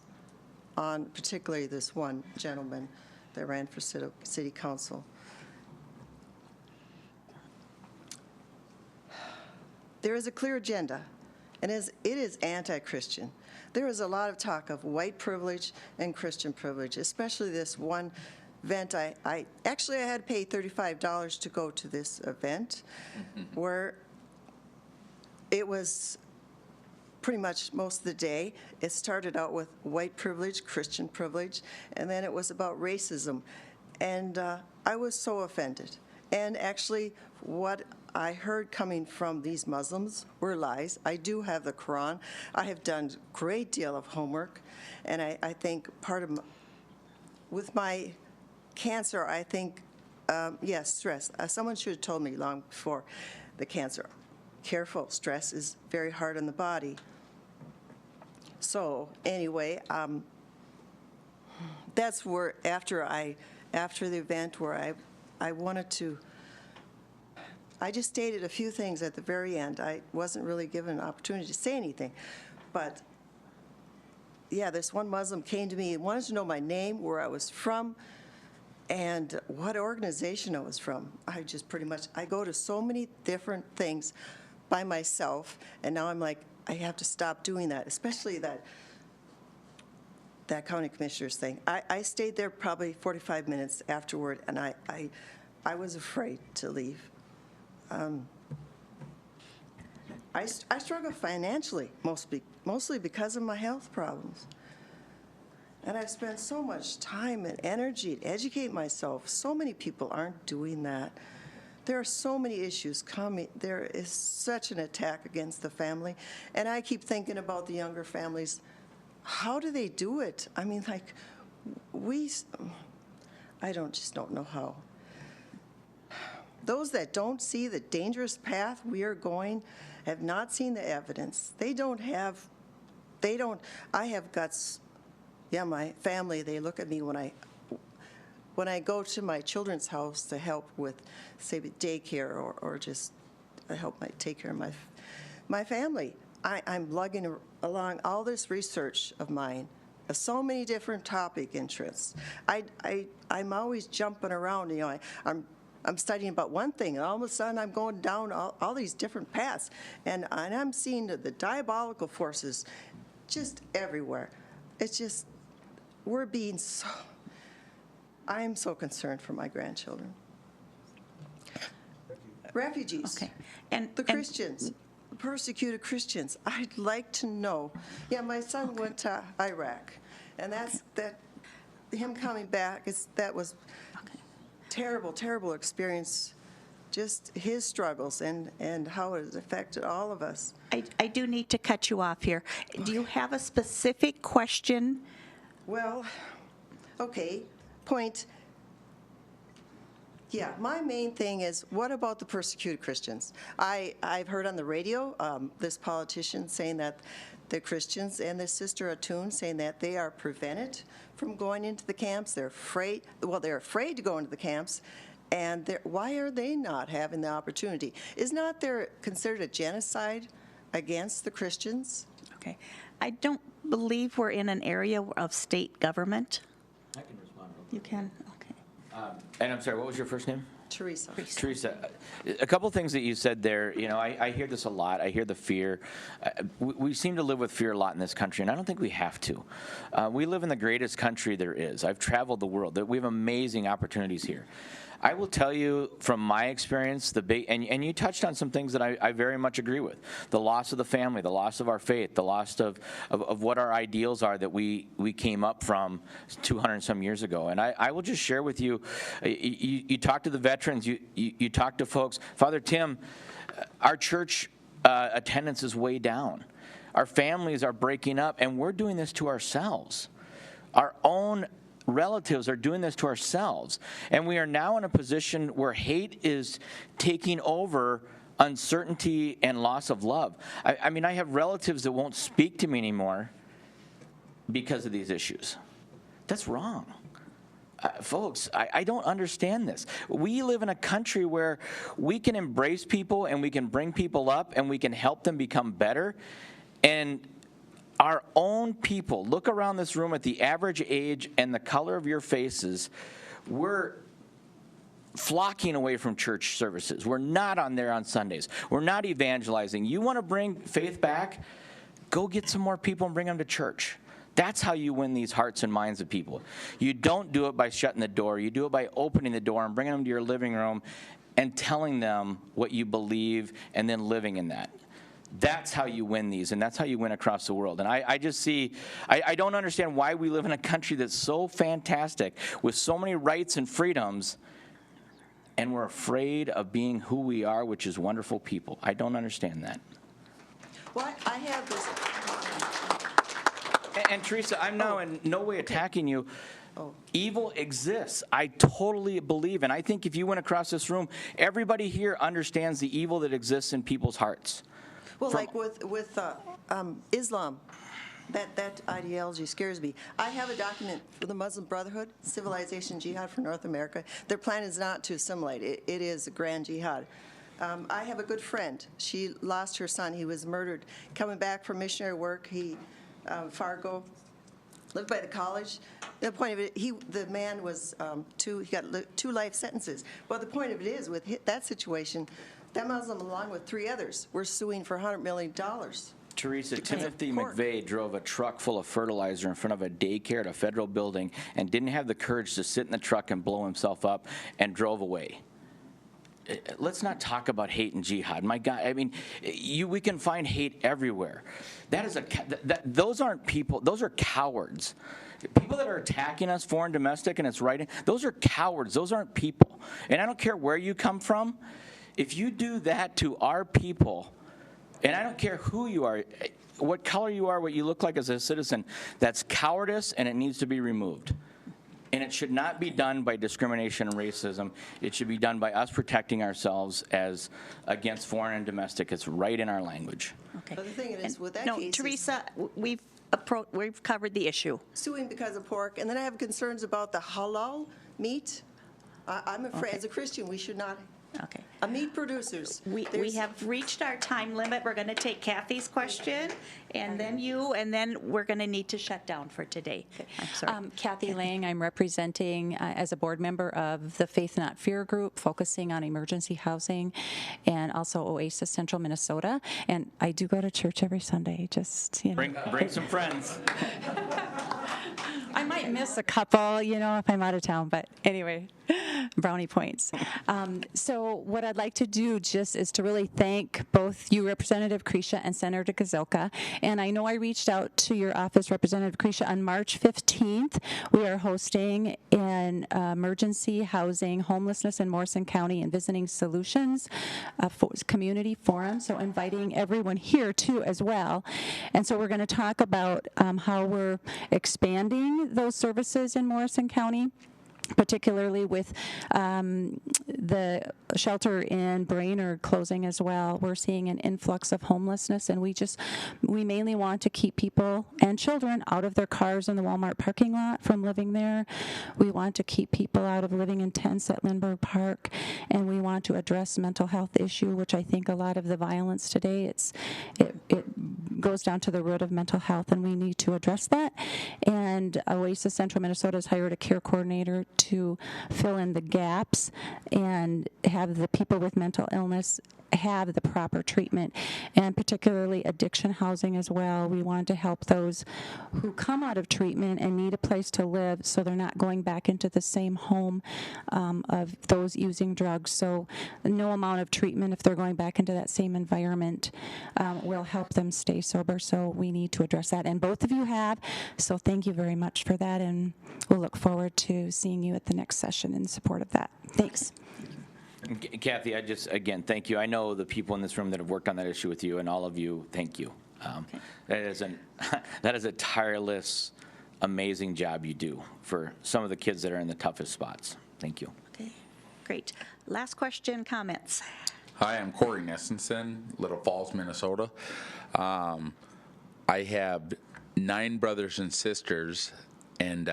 on particularly this one gentleman that ran for city council. There is a clear agenda, and it is anti-Christian. There is a lot of talk of white privilege and Christian privilege, especially this one event. I had to pay $35 to go to this event where it was pretty much most of the day. It started out with white privilege, Christian privilege, and then it was about racism. And I was so offended. And actually, what I heard coming from these Muslims were lies. I do have the Quran. I have done a great deal of homework, and I think with my cancer, I think, yes, stress. Someone should have told me long before the cancer. Careful, stress is very hard on the body. So anyway, that's where after the event where I wanted to, I just stated a few things at the very end. I wasn't really given an opportunity to say anything. But yeah, this one Muslim came to me and wanted to know my name, where I was from, and what organization I was from. I just pretty much, I go to so many different things by myself, and now I'm like, I have to stop doing that, especially that county commissioners thing. I stayed there probably 45 minutes afterward, and I was afraid to leave. I struggle financially, mostly because of my health problems. And I've spent so much time and energy to educate myself. So many people aren't doing that. There are so many issues coming. There is such an attack against the family. And I keep thinking about the younger families. How do they do it? I mean, like, I just don't know how. Those that don't see the dangerous path we are going have not seen the evidence. I have guts. Yeah, my family, they look at me when I go to my children's house to help with, say, daycare or just help take care of my family. I'm lugging along all this research of mine, of so many different topic interests. I'm always jumping around, you know, I'm studying about one thing, and all of a sudden I'm going down all these different paths, and I'm seeing the diabolical forces just everywhere. It's just, we're being so, I am so concerned for my grandchildren. Refugees, Okay. And the Christians, persecuted Christians. I'd like to know. Yeah, my son went to Iraq, and him coming back, that was terrible, terrible experience, just his struggles and how it has affected all of us. I do need to cut you off here. Do you have a specific question? Well, okay, point. Yeah, my main thing is, what about the persecuted Christians? I've heard on the radio this politician saying that the Christians and this Sister Atun saying that they are prevented from going into the camps. They're afraid, well, they're afraid to go into the camps, and why are they not having the opportunity? Is not there considered a genocide against the Christians? Okay. I don't believe we're in an area of state government. I can respond. You can, okay. And I'm sorry, what was your first name? Teresa. Teresa, a couple things that you said there, you know, I hear this a lot. I hear the fear. We seem to live with fear a lot in this country, and I don't think we have to. We live in the greatest country there is. I've traveled the world. We have amazing opportunities here. I will tell you from my experience, and you touched on some things that I very much agree with. The loss of the family, the loss of our faith, the loss of what our ideals are that we came up from 200 and some years ago. And I will just share with you, you talk to the veterans, you talk to folks. Father Tim, our church attendance is way down. Our families are breaking up, and we're doing this to ourselves. Our own relatives are doing this to ourselves. And we are now in a position where hate is taking over uncertainty and loss of love. I mean, I have relatives that won't speak to me anymore because of these issues. That's wrong. Folks, I don't understand this. We live in a country where we can embrace people and we can bring people up and we can help them become better. And our own people, look around this room at the average age and the color of your faces, we're flocking away from church services. We're not on there on Sundays. We're not evangelizing. You want to bring faith back? Go get some more people and bring them to church. That's how you win these hearts and minds of people. You don't do it by shutting the door. You do it by opening the door and bringing them to your living room and telling them what you believe and then living in that. That's how you win these, and that's how you win across the world. And I just see, I don't understand why we live in a country that's so fantastic with so many rights and freedoms, and we're afraid of being who we are, which is wonderful people. I don't understand that. Well, I have this. And Teresa, I'm now in no way attacking you. Evil exists. I totally believe, and I think if you went across this room, everybody here understands the evil that exists in people's hearts. Well, like with Islam, that ideology scares me. I have a document for the Muslim Brotherhood, Civilization Jihad for North America. Their plan is not to assimilate. It is a grand jihad. I have a good friend. She lost her son. He was murdered. Coming back from missionary work, Fargo, lived by the college. The point of it, the man was he got 2 life sentences. Well, the point of it is, with that situation, that Muslim, along with 3 others, were suing for $100 million. Teresa, Timothy McVeigh drove a truck full of fertilizer in front of a daycare at a federal building and didn't have the courage to sit in the truck and blow himself up and drove away. Let's not talk about hate and jihad. My God, I mean, we can find hate everywhere. Those aren't people, those are cowards. People that are attacking us, foreign, domestic, and it's right, those are cowards. Those aren't people. And I don't care where you come from. If you do that to our people, and I don't care who you are, what color you are, what you look like as a citizen, that's cowardice and it needs to be removed. And it should not be done by discrimination and racism. It should be done by us protecting ourselves as against foreign and domestic. It's right in our language. Okay. But the thing is, with that no, case, Teresa, we've covered the issue. Suing because of pork, and then I have concerns about the halal meat. I'm afraid, as a Christian, we should not. Okay. Meat producers. We have reached our time limit. We're going to take Kathy's question, and then you, and then we're going to need to shut down for today. I'm sorry. Kathy Lang, I'm representing as a board member of the Faith Not Fear group, focusing on emergency housing, and also Oasis Central Minnesota. And I do go to church every Sunday, just, you know. Bring some friends. I might miss a couple, you know, if I'm out of town, but anyway, brownie points. So what I'd like to do just is to really thank both you, Representative Kresha, and Senator Gazelka. And I know I reached out to your office, Representative Kresha, on March 15th. We are hosting an emergency housing, homelessness in Morrison County and visiting solutions community forum. So inviting everyone here too as well. And so we're going to talk about how we're expanding those services in Morrison County, particularly with the shelter in Brainerd closing as well. We're seeing an influx of homelessness, and we mainly want to keep people and children out of their cars in the Walmart parking lot from living there. We want to keep people out of living in tents at Lindbergh Park, and we want to address mental health issue, which I think a lot of the violence today, it goes down to the root of mental health, and we need to address that. And Oasis Central Minnesota has hired a care coordinator to fill in the gaps and have the people with mental illness have the proper treatment, and particularly addiction housing as well. We want to help those who come out of treatment and need a place to live so they're not going back into the same home of those using drugs. So no amount of treatment, if they're going back into that same environment, will help them stay sober. So we need to address that, and both of you have. So thank you very much for that, and we'll look forward to seeing you at the next session in support of that. Thanks. Kathy, again, thank you. I know the people in this room that have worked on that issue with you, and all of you, thank you. That is a tireless, amazing job you do for some of the kids that are in the toughest spots. Thank you. Okay, great. Last question, comments. Hi, I'm Corey Nessenson, Little Falls, Minnesota. I have 9 brothers and sisters, and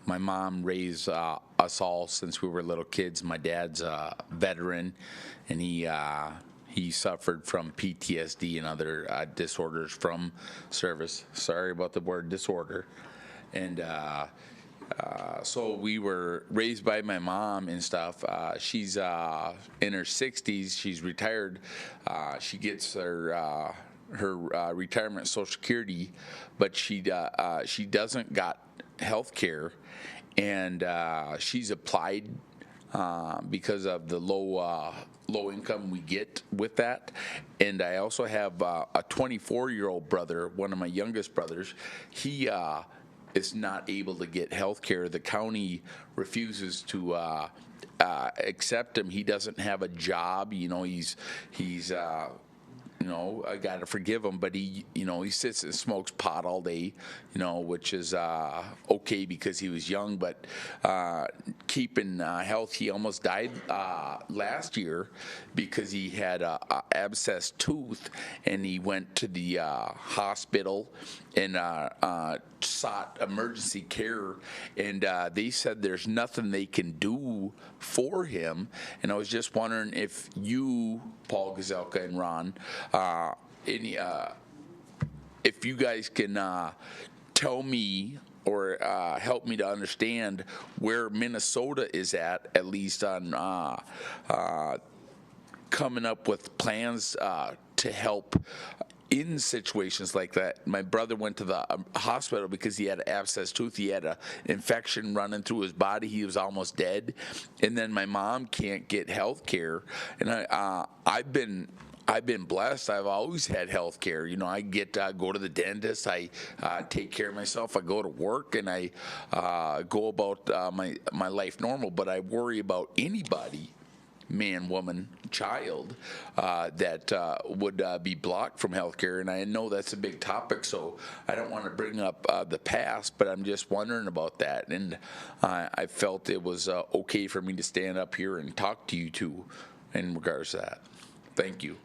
my mom raised us all since we were little kids. My dad's a veteran, and he suffered from PTSD and other disorders from service. Sorry about the word disorder. And so we were raised by my mom and stuff. She's in her 60s. She's retired. She gets her retirement Social Security, but she doesn't got health care, and she's applied because of the low income we get with that. And I also have a 24-year-old brother, one of my youngest brothers. He is not able to get health care. The county refuses to accept him. He doesn't have a job. You know, he's you know, I got to forgive him, but he sits and smokes pot all day, you know, which is okay because he was young, but keeping health. He almost died last year because he had a abscessed tooth, and he went to the hospital and sought emergency care, and they said there's nothing they can do for him. And I was just wondering if you, Paul, Gazelka, and Ron, if you guys can tell me or help me to understand where Minnesota is at least on coming up with plans to help in situations like that. My brother went to the hospital because he had an abscessed tooth. He had an infection running through his body. He was almost dead. And then my mom can't get health care. And I've been blessed. I've always had health care. You know, I go to the dentist. I take care of myself. I go to work, and I go about my life normal. But I worry about anybody, man, woman, child, that would be blocked from health care. And I know that's a big topic, so I don't want to bring up the past, but I'm just wondering about that. And I felt it was okay for me to stand up here and talk to you two in regards to that. Thank you.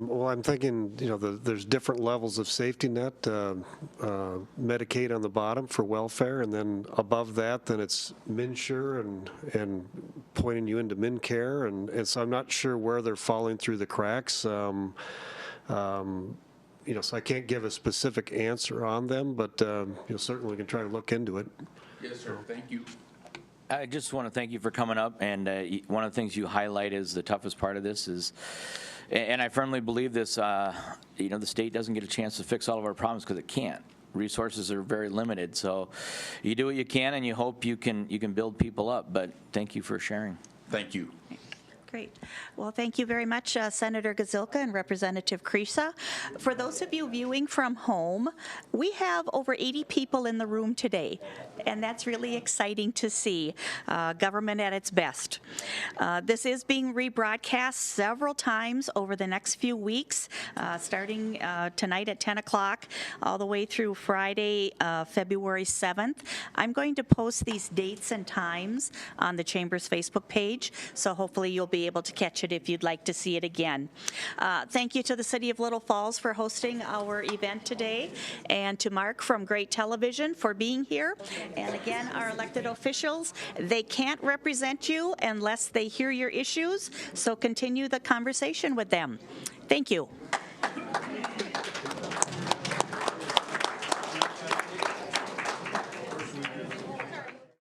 Well, I'm thinking, there's different levels of safety net, Medicaid on the bottom for welfare, and then above that, then it's MinSure and pointing you into MinCare, and so I'm not sure where they're falling through the cracks. So I can't give a specific answer on them, but certainly we can try to look into it. Yes, sir. Thank you. I just want to thank you for coming up, and one of the things you highlight is the toughest part of this is, and I firmly believe this, the state doesn't get a chance to fix all of our problems because it can't. Resources are very limited, so you do what you can, and you hope you can build people up, but thank you for sharing. Thank you. Great. Well, thank you very much, Senator Gazelka and Representative Kresha. For those of you viewing from home, we have over 80 people in the room today, and that's really exciting to see. Government at its best. This is being rebroadcast several times over the next few weeks, starting tonight at 10 o'clock all the way through Friday, February 7th. I'm going to post these dates and times on the Chamber's Facebook page, so hopefully you'll be able to catch it if you'd like to see it again. Thank you to the City of Little Falls for hosting our event today, and to Mark from Great Television for being here. And again, our elected officials, they can't represent you unless they hear your issues, so continue the conversation with them. Thank you.